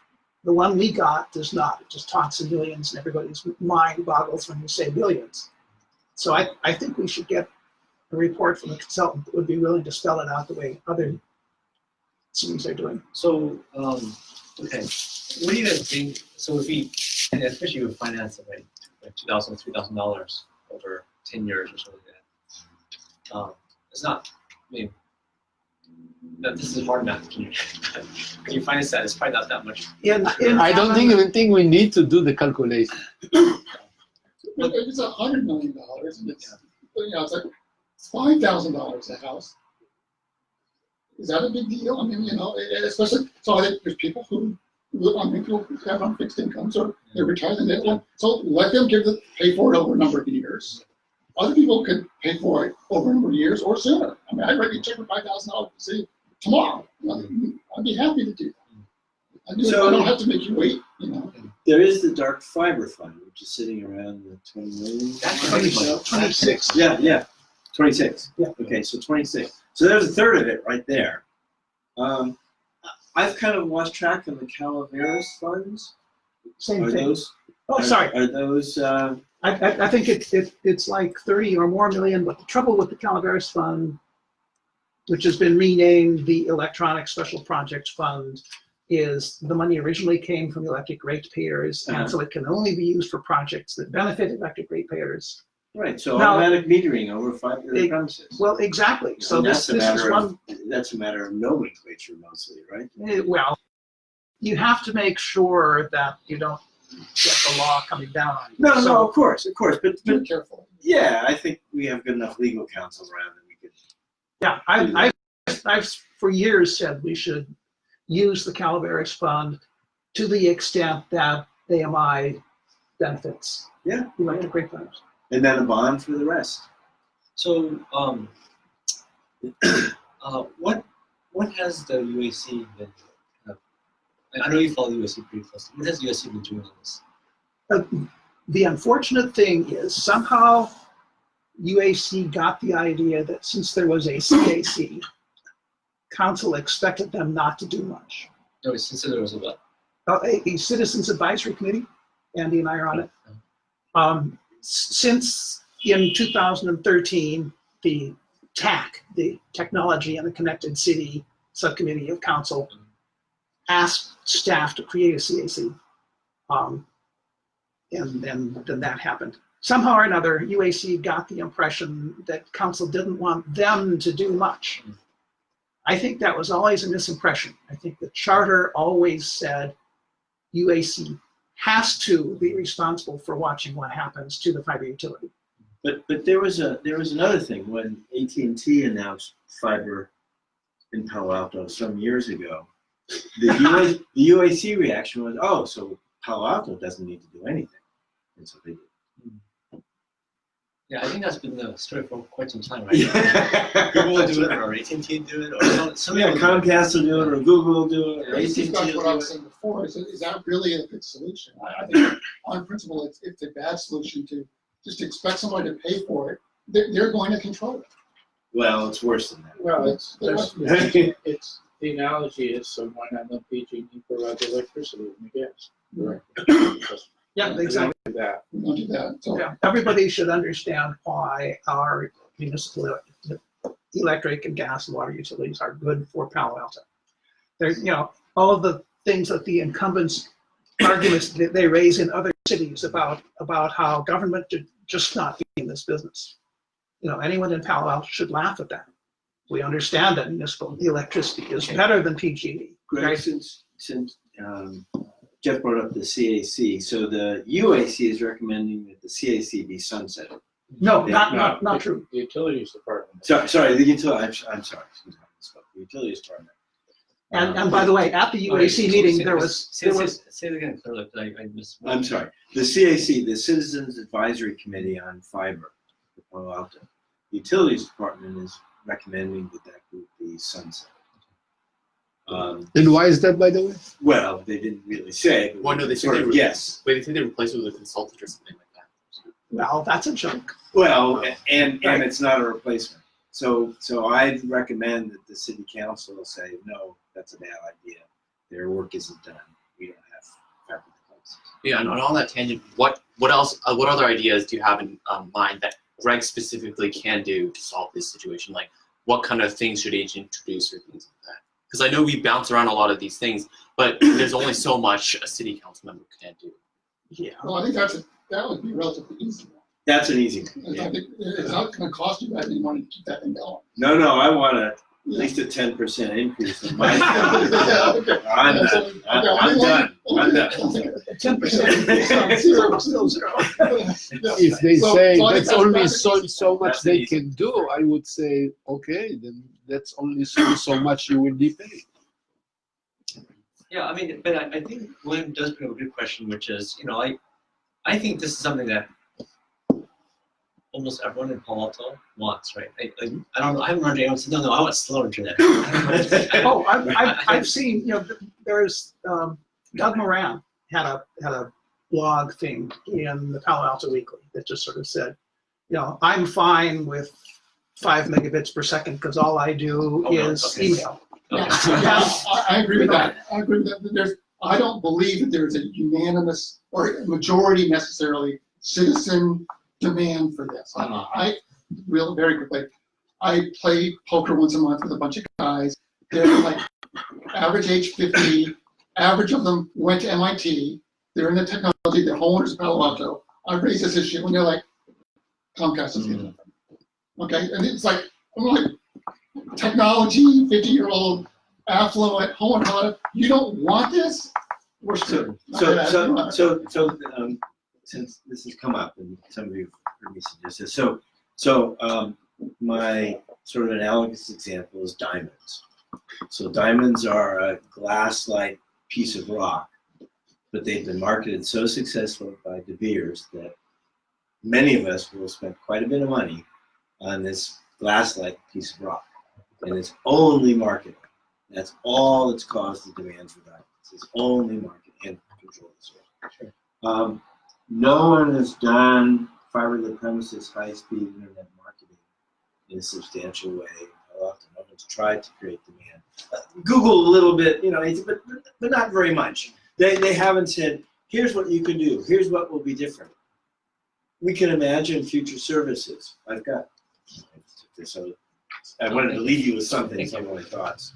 The one we got does not. It just talks in millions, and everybody's mind boggles when you say billions. So I think we should get a report from a consultant that would be willing to spell it out the way other cities are doing. So okay, what do you guys think? So if we, and especially with finance, like $2,000, $3,000 over 10 years or something like that. It's not. I mean, this is hard math. Can you finance that? It's probably not that much. I don't even think we need to do the calculation. But if it's $100 million, and it's, you know, it's like $5,000 a house. Is that a big deal? I mean, you know, especially, so I think there's people who live on, people who have on fixed incomes or they're retired and they want, so let them pay for it over a number of years. Other people could pay for it over a number of years or sooner. I mean, I'd write you a check for $5,000 to see tomorrow. I'd be happy to do that. I don't have to make you wait, you know. There is the dark fiber fund, which is sitting around the 20 million. 26. Yeah, 26. Yeah. Okay, so 26. So there's a third of it right there. I've kind of lost track of the Calaveras funds. Same Are thing. those? Oh, sorry. Are those? I think it's like 30 or more million, but the trouble with the Calaveras Fund, which has been renamed the Electronic Special Projects Fund, is the money originally came from electric ratepayers, and so it can only be used for projects that benefit electric ratepayers. Right, so Now- automatic metering over 5-year premises. Well, exactly. So And this is one. That's a matter of nomenclature mostly, right? Well, you have to make sure that you don't get the law coming down on you. No, So- of course, but Be careful. yeah, I think we have good enough legal counsel around that we could. Yeah, I've for years said we should use the Calaveras Fund to the extent that AMI benefits. Yeah. Electric ratepayers. And then a bond for the rest. So what what has the UAC been? I know you follow UAC pretty closely. What has UAC been doing on this? The unfortunate thing is somehow UAC got the idea that since there was a CAC, council expected them not to do much. No, since there was a what? A Citizens Advisory Committee, Andy and I are on it. Since in 2013, the TAC, the Technology and the Connected City Subcommittee of Council, asked staff to create a CAC. And then that happened. Somehow or another, UAC got the impression that council didn't want them to do much. I think that was always a misimpression. I think the charter always said UAC has to be responsible for watching what happens to the fiber utility. But there was another thing when AT&T announced fiber in Palo Alto some years ago. The UAC reaction was, oh, so Palo Alto doesn't need to do anything, and so they did. Yeah, I think that's been the story for quite some time, right? Google will do it, or AT&T do it, or somebody will do it. Comcast will do it, or Google will do it, or This is AT&T back to will what I do was it. saying before, is that really a good solution? I think on principle, it's a bad solution to just expect somebody to pay for it. They're going to control it. Well, it's worse than that. Well, it's the analogy is, so why not let PG&E provide the electricity and the gas? Right. Yeah, exactly. That. We don't do that. So Yeah, everybody should understand why our municipal electric and gas and water utilities are good for Palo Alto. There's, all of the things that the incumbents arguments that they raise in other cities about how government should just not be in this business. Anyone in Palo Alto should laugh at that. We understand that municipal electricity is better than PG&E. Greg, Right? since Jeff brought up the CAC, so the UAC is recommending that the CAC be sunsetted. No, No, not true. The utilities department. Sorry, the utility. I'm sorry. Excuse me, the utilities department. And by the way, at the UAC meeting, there was Say it again clearly, because I missed. I'm sorry. The CAC, the Citizens Advisory Committee on Fiber for Palo Alto. The utilities department is recommending that group be sunset. And why is that, by the way? Well, they didn't really say. But Well, no, they said sort they of were- yes. Wait, they think they replaced it with a consultant or something like that. well, that's a joke. Well, and Right. it's not a replacement. So I'd recommend that the city council say, no, that's a bad idea. Their work isn't done. We don't have fiber devices. Yeah, and on all that tangent, what else? What other ideas do you have in mind that Greg specifically can do to solve this situation? Like, what kind of things should H introduce or things like that? Because I know we bounce around a lot of these things, but there's only so much a city council member can do. Yeah. well, I think that would be relatively easy. That's an easy one. I Yeah. think it's not going to cost you that any money to keep that thing going. No, I want at least a 10% increase in my salary. Yeah, okay. I'm done. I'm done. I'm done. 10% still zero. If they So- say so I think that's only that's so much That's they easy. can do, I would say, okay, then that's only so much you will be paid. Yeah, I mean, but I think William does bring up a good question, which is, I think this is something that almost everyone in Palo Alto wants, right? I don't know. I haven't heard anyone say, no, I want slow internet. Oh, I've seen, there's Doug Moran had a blog thing in the Palo Alto Weekly that just sort of said, I'm fine with 5 megabits per second because all I do Oh, no, is okay. email. Yeah, I agree with that. I agree with that. I don't believe that there's a unanimous or a majority necessarily citizen demand for this. I real very quickly, I play poker once a month with a bunch of guys. They're like average age 50. Average of them went to MIT. They're in the technology. They're homeowners of Palo Alto. I raise this issue and they're like, Comcast is getting it. Okay, and it's like, I'm like, technology, 50-year-old, affluent, homeowner, you don't want this? We're screwed. So, since this has come up and some of you have heard me suggest this, so my sort of analogous example is diamonds. So diamonds are a glass-like piece of rock, but they've been marketed so successfully by De Beers that many of us will spend quite a bit of money on this glass-like piece of rock, and it's only marketed. That's all that's caused the demand for that. It's only market and control the source. No one has done fiber to the premises high-speed internet marketing in a substantial way. No one's tried to create demand. Google a little bit, but not very much. They haven't said, here's what you can do. Here's what will be different. We can imagine future services. So I wanted to leave you with some things, some of my thoughts.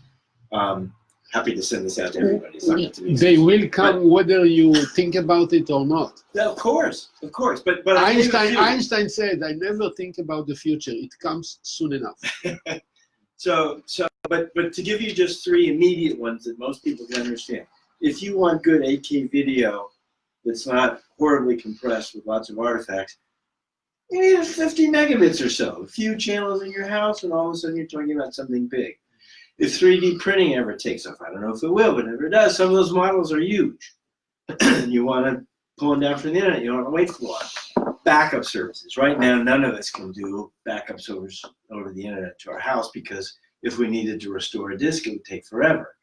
Happy to send this out to everybody. It's not meant to be They will come whether you think about it or not. Yeah, of course. But Einstein said, "I never think about the future. It comes soon enough." But to give you just three immediate ones that most people can understand. If you want good 8K video that's not horribly compressed with lots of artifacts, you need 50 megabits or so. A few channels in your house, and all of a sudden you're talking about something big. If 3D printing ever takes off, I don't know if it will, but if it does, some of those models are huge. You want to pull them down from the internet, you don't want to wait for it. Backup services. Right now, none of us can do backups over the internet to our house because if we needed to restore a disk, it would take forever.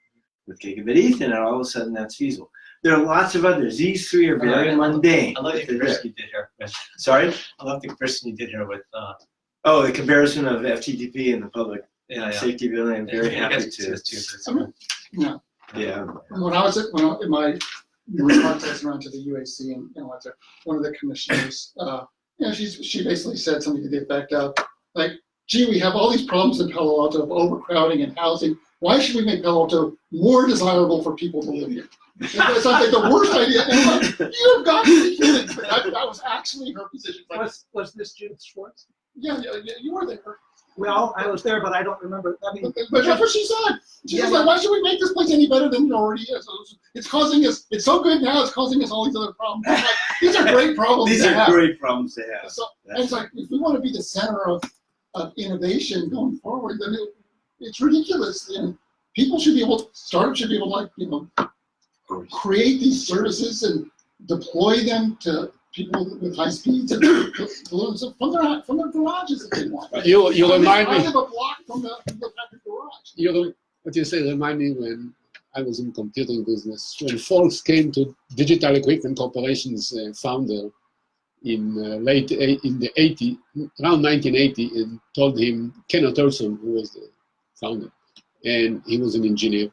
With gigabit Ethernet, all of a sudden that's feasible. There are lots of others. These three are very mundane. I love the comparison you did here. Sorry? I love the comparison you did here with. The comparison of FTTP and the public Yeah. safety building. I'm very happy to. Yeah. When I was in my contest around to the UAC and one of the commissioners, she basically said something to the effect of, like, gee, we have all these problems in Palo Alto of overcrowding and housing. Why should we make Palo Alto more desirable for people to live here? It's like the worst idea. And I'm like, you've got to be kidding. That was actually her position. Like, Was this Judith Schwartz? yeah, you were there. Well, I was there, but I don't remember. I mean, But that's what she said. She was like, why should we make this place any better than it already is? It's causing us, it's so good now, it's causing us all these other problems. I'm like, these are great problems These to are have. great problems to have. So, and it's like, if we want to be the center of innovation going forward, then it's ridiculous. And people should be able, startups should be able to, create these services and deploy them to people with high speeds and from their garages if they want. You remind me. I live a block from the factory garage. What you say remind me when I was in computing business, when Folks came to Digital Equipment Corporation's founder in the 80s, around 1980, and told him, Kenneth Olson, who was the founder, and he was an engineer,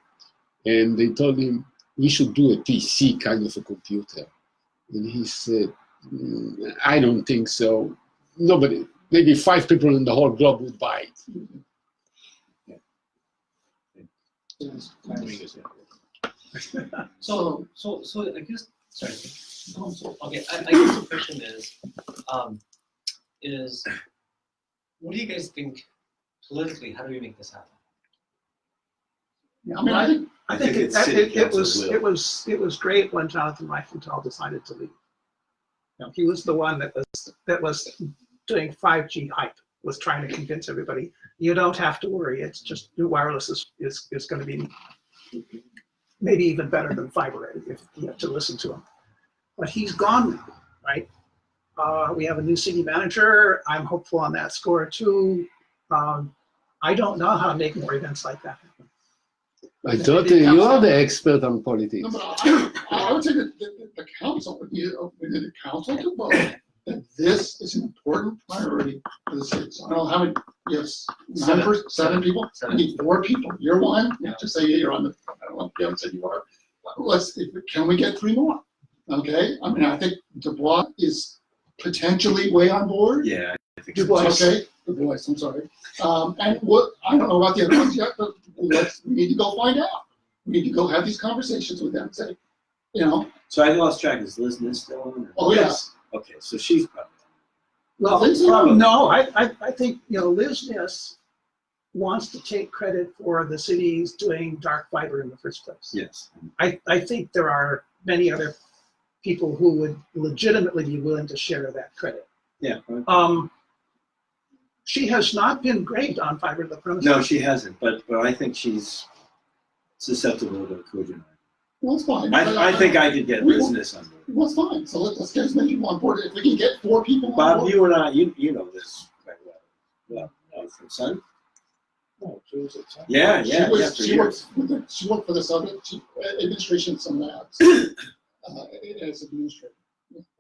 and they told him, we should do a PC kind of a computer. And he said, I don't think so. Nobody, maybe 5 people in the whole globe would buy it. So I guess, sorry. Okay, I guess the question is what do you guys think politically? How do we make this happen? I mean, I think it was great when Jonathan Reichenthal decided to leave. He was the one that was doing 5G hype, was trying to convince everybody, you don't have to worry. It's just new wireless is going to be maybe even better than fiber if you have to listen to him. But he's gone now, right? We have a new city manager. I'm hopeful on that score too. I don't know how to make more events like that happen. I thought you are the expert on politics. No, but I would say that the council would be the council to vote that this is an important priority for the city. So I don't know how many. Yes, 7 people. I need 4 people. You're one. Just say you're on the. I don't know if you haven't said you are. Can we get 3 more? Okay. I mean, I think Dubois is potentially way on board. Yeah, I think Dubois. Okay. Dubois. I'm sorry. And what I don't know about the other ones yet, but we need to go find out. We need to go have these conversations with them and say, So I lost track. Is Liz Niss still on? Oh, yes. Okay, so she's probably. Well, I think so. no, I think Liz Niss wants to take credit for the city's doing dark fiber in the first place. Yes. I think there are many other people who would legitimately be willing to share that credit. Yeah. She has not been great on fiber to the premises. No, she hasn't. But I think she's susceptible to Kojima. Well, that's fine. I think I could get Liz Niss on board. Well, that's fine. So let's get as many people on board. If we can get 4 people on Bob, board. you and I, you know this quite well. Well, from Sun. Oh, Jules at Tanaka. Yeah, yeah, yeah, for She years. worked for the administration of some labs as administrator.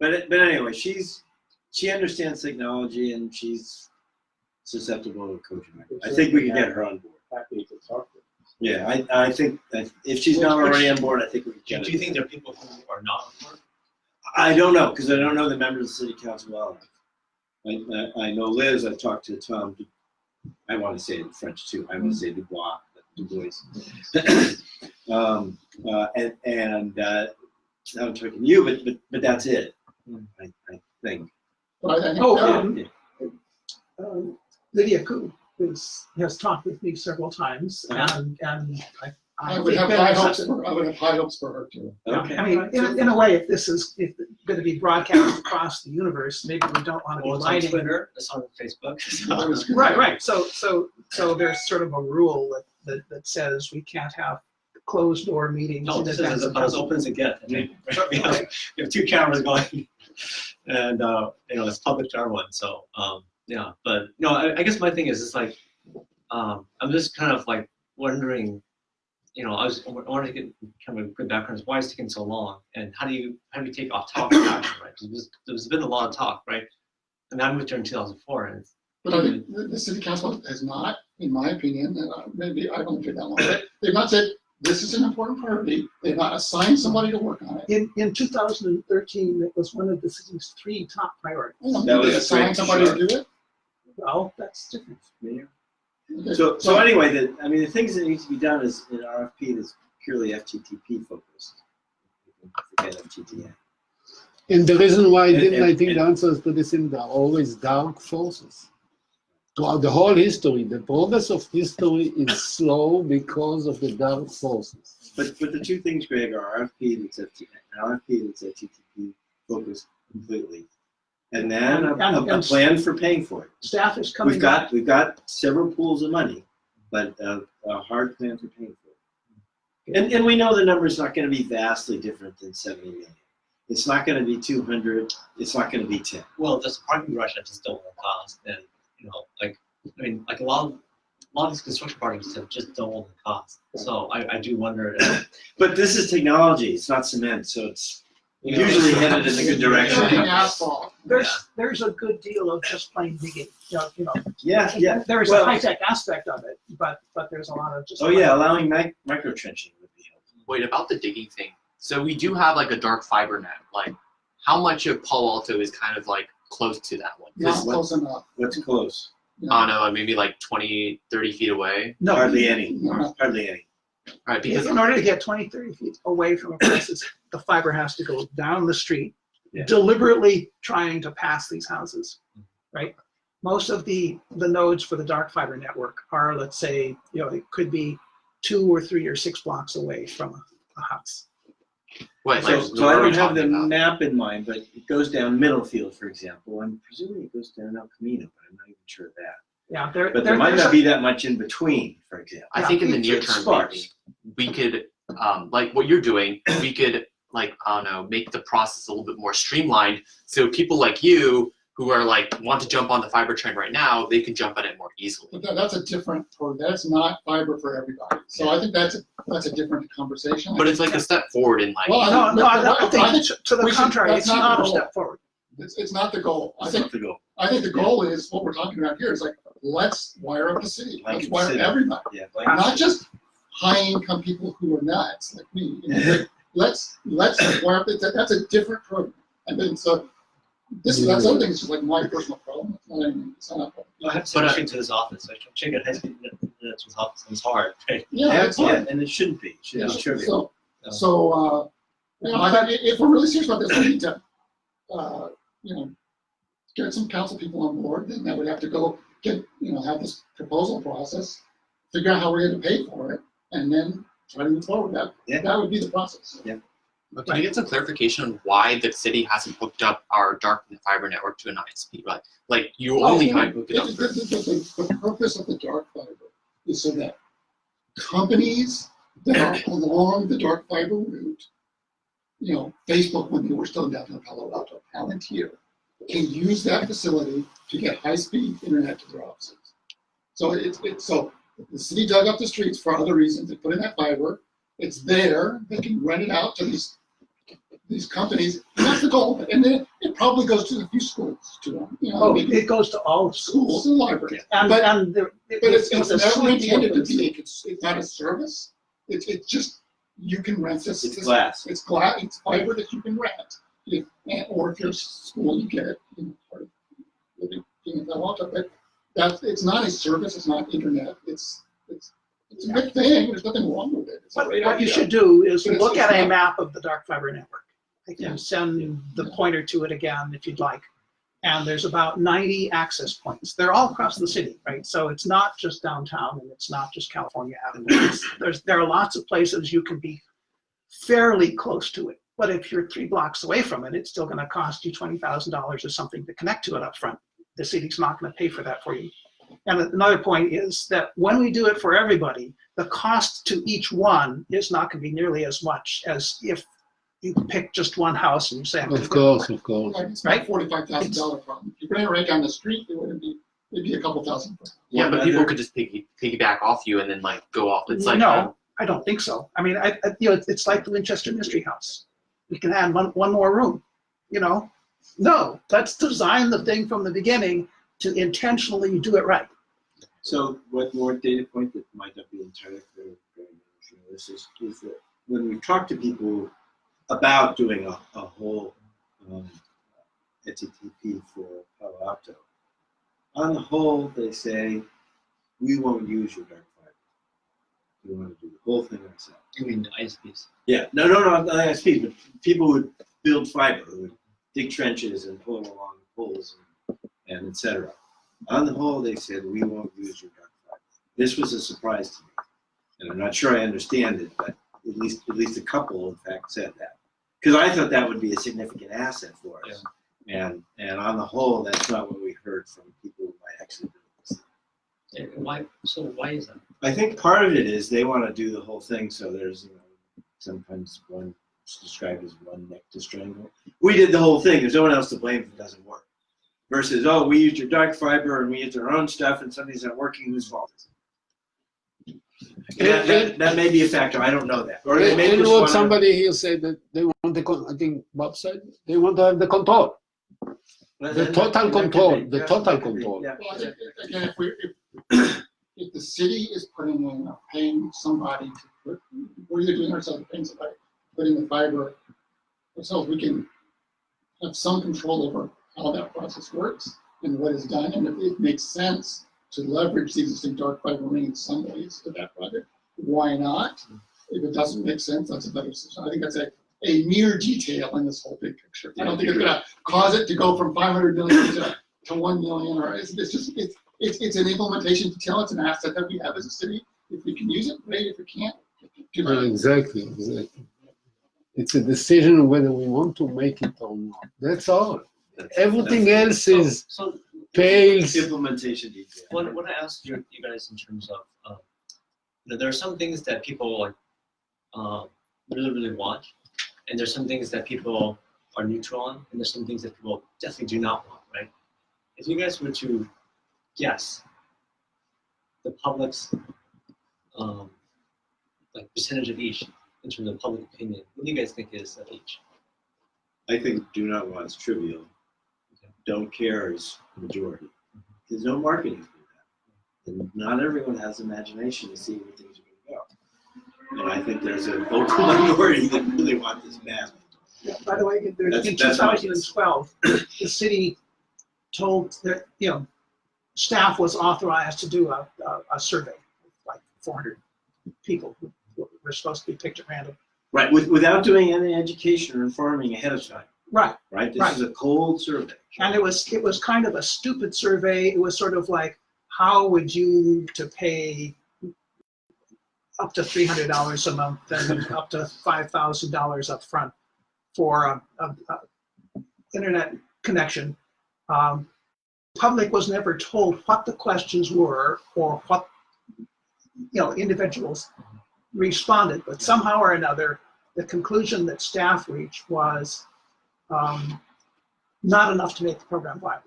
But anyway, she understands technology and she's susceptible to coaching. I think we can get her on board. Happy to talk to. Yeah, I think that if she's not already on board, I think we can get her. Do you think there are people who are not on board? I don't know, because I don't know the members of the city council well enough. I know Liz, I've talked to Tom, I want to say it in French too, I want to say Dubois, and I'm talking to you, but that's it, I think. But I think, Lydia Koo has talked with me several times, and I would think have that high it's hopes a- for, I would have high hopes for her too. Okay. I mean, in a way, if this is going to be broadcast across the universe, maybe we don't want to be Well, it's on lighting. Twitter, it's on Facebook. I was gonna- Right. So there's sort of a rule that says we can't have closed door meetings. No, in this advance is of about as council. open as it gets. I mean, we have 2 cameras going, and it's public to everyone. So yeah, but no, I guess my thing is it's like I'm just kind of like wondering, I wanted to get kind of a good background. Why is it taking so long, and how do you take off topic action, right? Because there's been a lot of talk, right? And I moved here in 2004, and But I think the city council has not, in my opinion, and maybe I don't take that long, but they've not said, this is an important priority. They've not assigned somebody to work on it. In 2013, it was one of the city's 3 top priorities. That was They assigned great, somebody sure. to do it. Well, that's different. Okay. So anyway, the things that need to be done is an RFP that's purely FTTP focused. Forget FTTN. And the reason why I And- didn't, I and- think the answers to this are always dark forces. Throughout the whole history, the progress of history is slow because of the dark forces. But the 2 things, Greg, are RFP that's FTTP focused completely, and then a plan for paying for it. Staff is coming back. We've got several pools of money, but a hard plan for paying for it. And we know the number's not going to be vastly different than 70 million. It's not going to be 200. It's not going to be 10. well, there's a parking garage that just double the cost, and a lot of these construction projects have just doubled the cost. So I do wonder. But this is technology. It's not cement, so it's usually headed in a good direction. Working asphalt. There's a good deal of just plain digging. Yeah. There's Well- a high-tech aspect of it, but there's a lot of just. Oh yeah, allowing micro trenching would be helpful. Wait, about the digging thing. So we do have like a dark fiber net. Like, how much of Palo Alto is kind of like close to that one? Not 'Cause, close enough. What's close? I don't know, maybe like 20, 30 feet away. No, Hardly any. No. Hardly any. Right, because in order to get 20, 30 feet away from a place, the fiber has to go down the street, Yeah. deliberately trying to pass these houses, right? Most of the nodes for the dark fiber network are, let's say, it could be 2 or 3 or 6 blocks away from a house. what, So, like, so what I are we don't have the talking about? map in mind, but it goes down Middlefield, for example. I'm presuming it goes down El Camino, but I'm not even sure of that. Yeah, But there might not be that much in between, for example. I think in the So near it's term, sparse. maybe we could, like what you're doing, we could, like, I don't know, make the process a little bit more streamlined. So people like you who are like, want to jump on the fiber trend right now, they can jump on it more easily. But that's a different, that's not fiber for everybody. So I think that's a different conversation. But it's like a step forward in like, Well, No, I think I to the we should- contrary, that's it's not not the a goal. step forward. It's not the goal. I That's think not the goal. the goal is what we're talking about here is like, let's wire up the city. Like Let's the wire city. everybody. Yeah. Not just high income people who are nuts like me. Like, let's wire up. That's a different program. And then so that's other thing. It's just like my personal problem. It's not a problem. I have to But, switch to this office. I check at high school to his office, and it's hard. Right? Yeah, it's hard. And it shouldn't be. It should be trivial. So I think if we're really serious about this, we need to, get some council people on board. Then that would have to go have this proposal process, figure out how we're going to pay for it, and then try to move forward. That would be the process. Yeah. But can you get some clarification on why the city hasn't hooked up our dark fiber network to an ISP? Right? Like you only kind of hook it up. The purpose of the dark fiber is so that companies that are along the dark fiber route, Facebook when they were still in downtown Palo Alto, Palantir, can use that facility to get high-speed internet to their offices. So The city dug up the streets for other reasons. They put in that fiber. It's there. They can rent it out to these companies. And that's the goal. And then it probably goes to a few schools too. You know, Oh, maybe it goes to all schools. schools and libraries. And, But- and it's was a never sweet intended to purpose. be. It's not a service. It's just you can rent this. It's glass. It's glass. It's fiber that you can rent. Or if you're a school, you get it. You know, part of living in Palo Alto. But it's not a service. It's not internet. It's a good thing. There's nothing wrong with it. It's a What great what you idea. should do is But it's look at a not- map of the dark fiber network. I Yeah. can send the Yeah. pointer to it again if you'd like. And there's about 90 access points. They're all across the city, right? So it's not just downtown and it's not just California Avenue. There are lots of places you can be fairly close to it. But if you're 3 blocks away from it, it's still going to cost you $20,000 or something to connect to it up front. The city's not going to pay for that for you. And another point is that when we do it for everybody, the cost to each one is not going to be nearly as much as if you pick just one house and you say, I'm gonna Of do it course, for of course. Like, it's Right? not $45,000 problem. If you bring it right down the street, it wouldn't be. It'd be a couple thousand. Yeah, One but people other- could just piggyback off you and then like go off. It's like No, I don't think so. I mean, it's like the Winchester Mystery House. We can add one more room, you know? No, let's design the thing from the beginning to intentionally do it right. So one more data point that might not be entirely clear from this is that when we talk to people about doing a whole HTTP for Palo Alto, on the whole they say, we won't use your dark fiber. We want to do the whole thing ourselves. You mean the ISPs? Yeah, no, not ISP, but people would build fiber, who would dig trenches and pull it along poles and et cetera. On the whole, they said, we won't use your dark fiber. This was a surprise to me. And I'm not sure I understand it, but at least a couple, in fact, said that. Because I thought that would be a significant asset for us. And on the whole, that's not what we heard from people who might actually do this. And why is that? I think part of it is they want to do the whole thing, so there's, sometimes one is described as one neck to strangle. We did the whole thing. There's no one else to blame if it doesn't work. Versus, oh, we used your dark fiber and we used our own stuff and something's not working, whose fault is it? That may be a factor. I don't know that. Or they may And just what wanna- somebody here said that they want I think Bob said, they want to have the control. The total control, the total control. Yeah. Well, again, if the city is putting in, paying somebody to put, we're either doing ourselves or paying somebody, putting the fiber ourselves, we can have some control over how that process works and what is done, and if it makes sense to leverage the existing dark fiber ring in some ways to that project, why not? If it doesn't make sense, that's a better decision. I think that's a mere detail in this whole big picture. I don't think it's gonna cause it to go from 500 million to 1 million, or it's just, it's an implementation detail. It's an asset that we have as a city. If we can use it, great. If we can't, do that. Exactly. It's a decision whether we want to make it or not. That's all. Everything else is So pales. Implementation detail. what I asked you guys in terms of, there are some things that people like really want, and there's some things that people are neutral on, and there's some things that people definitely do not want, right? If you guys were to guess the public's like percentage of each in terms of public opinion, what do you guys think is of each? I think do not want is trivial. Okay. Don't care is majority. There's no marketing for that. And not everyone has imagination to see where things are going to go. And I think there's a vocal minority that really want this bad. Yeah, by the way, in That's my guess. 2012, the city told that, staff was authorized to do a survey, like 400 people who were supposed to be picked at random. Right, without doing any education or informing ahead of time. Right, Right? This Right. is a cold survey. and it was kind of a stupid survey. It was sort of like, how would you to pay up to $300 a month and up to $5,000 up front for a internet connection? Public was never told what the questions were or what individuals responded, but somehow or another, the conclusion that staff reached was not enough to make the program viable.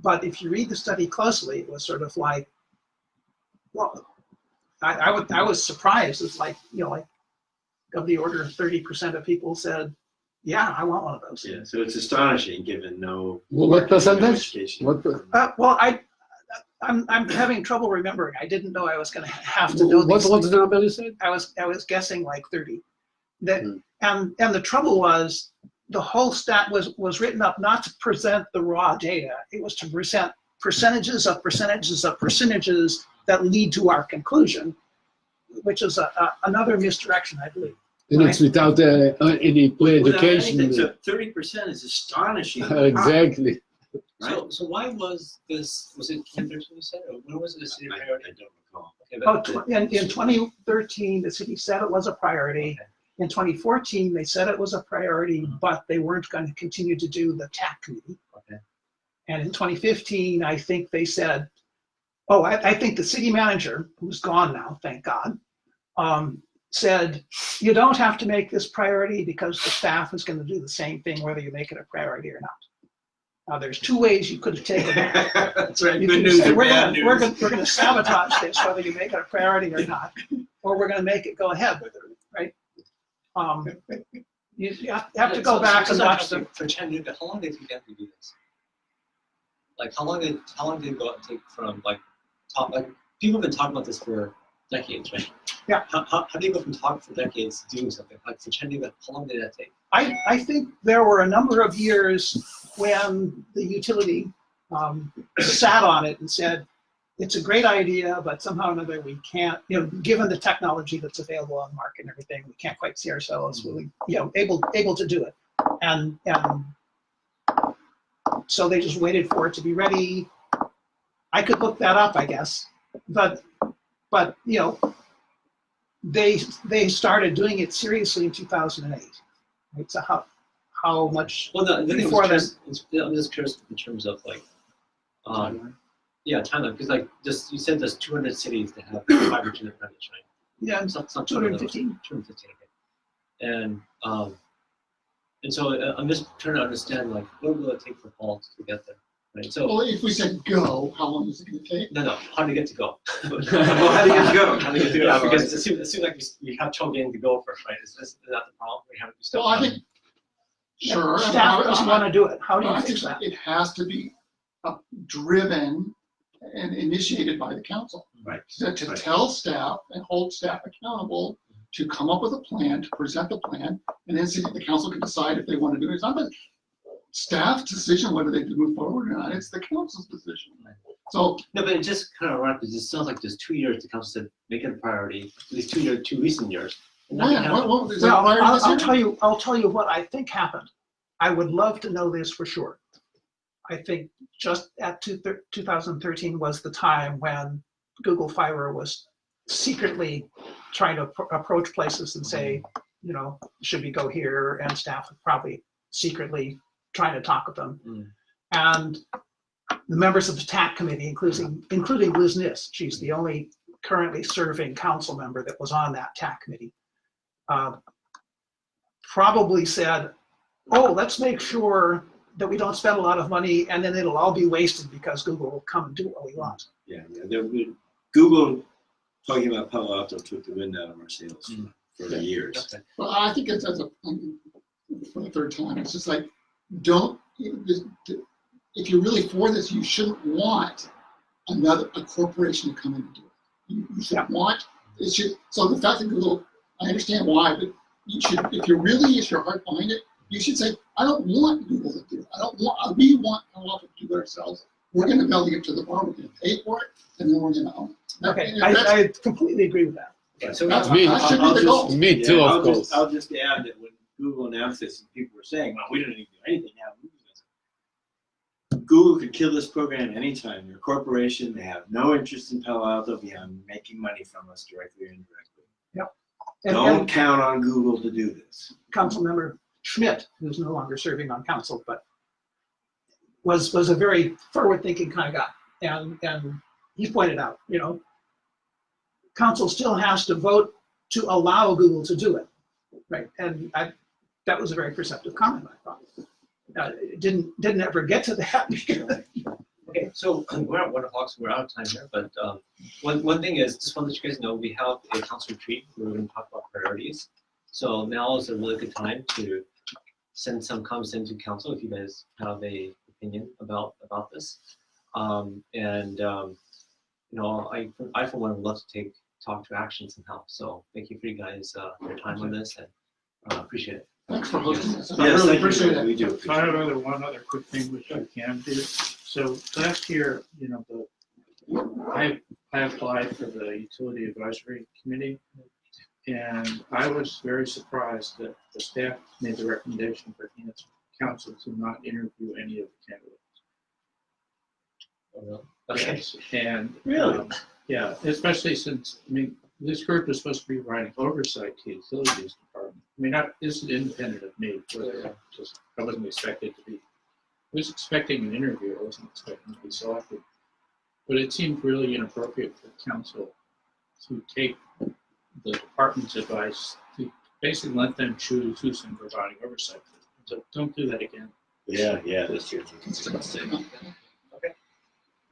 But if you read the study closely, it was sort of like, well, I was surprised. It's like, like of the order of 30% of people said, yeah, I want one of those. Yeah, so it's astonishing given no. What percentage? education. What? Well, I'm having trouble remembering. I didn't know I was going to have to know What's these. the number you said? I was guessing like 30. That and the trouble was the whole stat was written up not to present the raw data. It was to present percentages of percentages of percentages that lead to our conclusion, which is another misdirection, I believe. And it's without any pre-education. So 30% is astonishing. Exactly. Right? So why was this? Was it 2013 you said, or when was it a city priority? I don't recall. Okay, In 2013, the city said it was a priority. Okay. In 2014, they said it was a priority, but they weren't going to continue to do the TAC committee. Okay. And in 2015, I think they said, I think the city manager, who's gone now, thank God, said, you don't have to make this priority because the staff is going to do the same thing whether you make it a priority or not. Now, there's two ways you could have taken that. That's right. You Good could news say, or we're bad going news. to sabotage this whether you make it a priority or not, or we're going to make it go ahead with it, right? You have to go back and watch the. For Chattanooga, how long did it take to do this? Like how long did it take from people have been talking about this for decades, right? Yeah. How do you go from talking for decades to doing something? Like for Chattanooga, how long did that take? I think there were a number of years when the utility sat on it and said, it's a great idea, but somehow or another we can't, given the technology that's available on the market and everything, we can't quite see ourselves really, able to do it. And so they just waited for it to be ready. I could look that up, I guess, but they started doing it seriously in 2008. Right? So how much? Well, the thing before I'm just curious in terms of timeline, because you said there's 200 cities that have fiber to their premise, right? Yeah, It's not 215. 215, okay. And so I'm just trying to understand what will it take for Paul to get there, right? So Well, if we said go, how long is it going to take? no, how do you get to go? Well, how do you get to go? How do you get to go? Yeah, because it seems like you have trouble getting to go first, right? Is that the problem? We have to step Well, I think, sure. Staff doesn't want to do it. How do I you think fix that? it has to be driven and initiated by the council. Right. To tell staff and hold staff accountable to come up with a plan, to present the plan, and then see if the council can decide if they want to do it. It's not the staff's decision whether they move forward or not. It's the council's decision. So No, but it just kind of right because it sounds like there's 2 years the council said make it a priority. At least 2 years, 2 recent years. And nothing happened. is that prior to this year? I'll tell you what I think happened. I would love to know this for sure. I think just at 2013 was the time when Google Fiber was secretly trying to approach places and say, should we go here? And staff would probably secretly trying to talk with them. And the members of the TAC committee, including Liz Niss, she's the only currently serving council member that was on that TAC committee, probably said, let's make sure that we don't spend a lot of money and then it'll all be wasted because Google will come and do what we want. Yeah. Google talking about Palo Alto took the wind out of our sails for years. Okay. Well, I think it's for the third time. It's just like, if you're really for this, you shouldn't want a corporation to come in and do it. You should want it. So the fact that Google, I understand why, but you should, if your heart behind it, you should say, I don't want Google to do it. We want Palo Alto to do it ourselves. We're going to be able to get to the bar. We're going to pay for it, and then we're going to own it. Okay, I completely agree with that. Yeah, so That's Me- that should be the goal. Me too, of course. I'll just add that when Google announced this, and people were saying, well, we don't need to do anything now. Google could kill this program anytime. They're a corporation. They have no interest in Palo Alto beyond making money from us directly or indirectly. Yep. Don't count on Google to do this. Councilmember Schmidt, who's no longer serving on council, but was a very forward-thinking kind of guy, and he pointed out, council still has to vote to allow Google to do it, right? And that was a very perceptive comment, I thought. It didn't ever get to that. Okay, So we're at 1 o'clock, so we're out of time here. But one thing is, just want to let you guys know, we have a council retreat where we're going to talk about priorities. So now is a really good time to send some comments into council if you guys have a opinion about this. You know, I for one would love to talk to action somehow. So thank you for you guys your time on this, and appreciate it. Thanks for hosting this. I Yes, really thank appreciate you. it. We do I appreciate have it. one other quick thing which I can do. So last year, you know, I applied for the Utility Advisory Committee, and I was very surprised that the staff made the recommendation for council to not interview any of the candidates. Okay. Yes, and Really? yeah, especially since, I mean, this group is supposed to be providing oversight to the utilities department. I mean, this is independent of me, but I wasn't expected to be. I was expecting an interview. I wasn't expecting to be selected. But it seemed really inappropriate for council to take the department's advice to basically let them choose who's in providing oversight. So don't do that again. Yeah, that's true.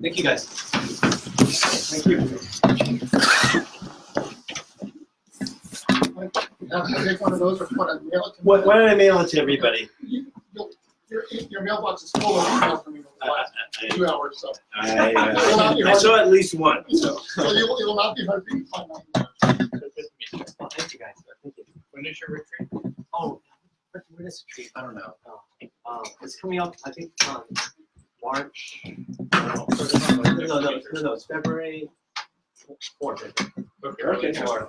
Thank you guys. Thank you. Take one of those or want to mail it to me? Why don't I mail it to everybody? Your mailbox is full of email from me over the last 2 hours, so. I saw at least one, so. So it will not be hard for you to find my email. Well, thank you guys. Thank you. When is your retreat? Oh, when is the treat? I don't know. It's coming up, I think, March. No, it's February 4th. Okay. Or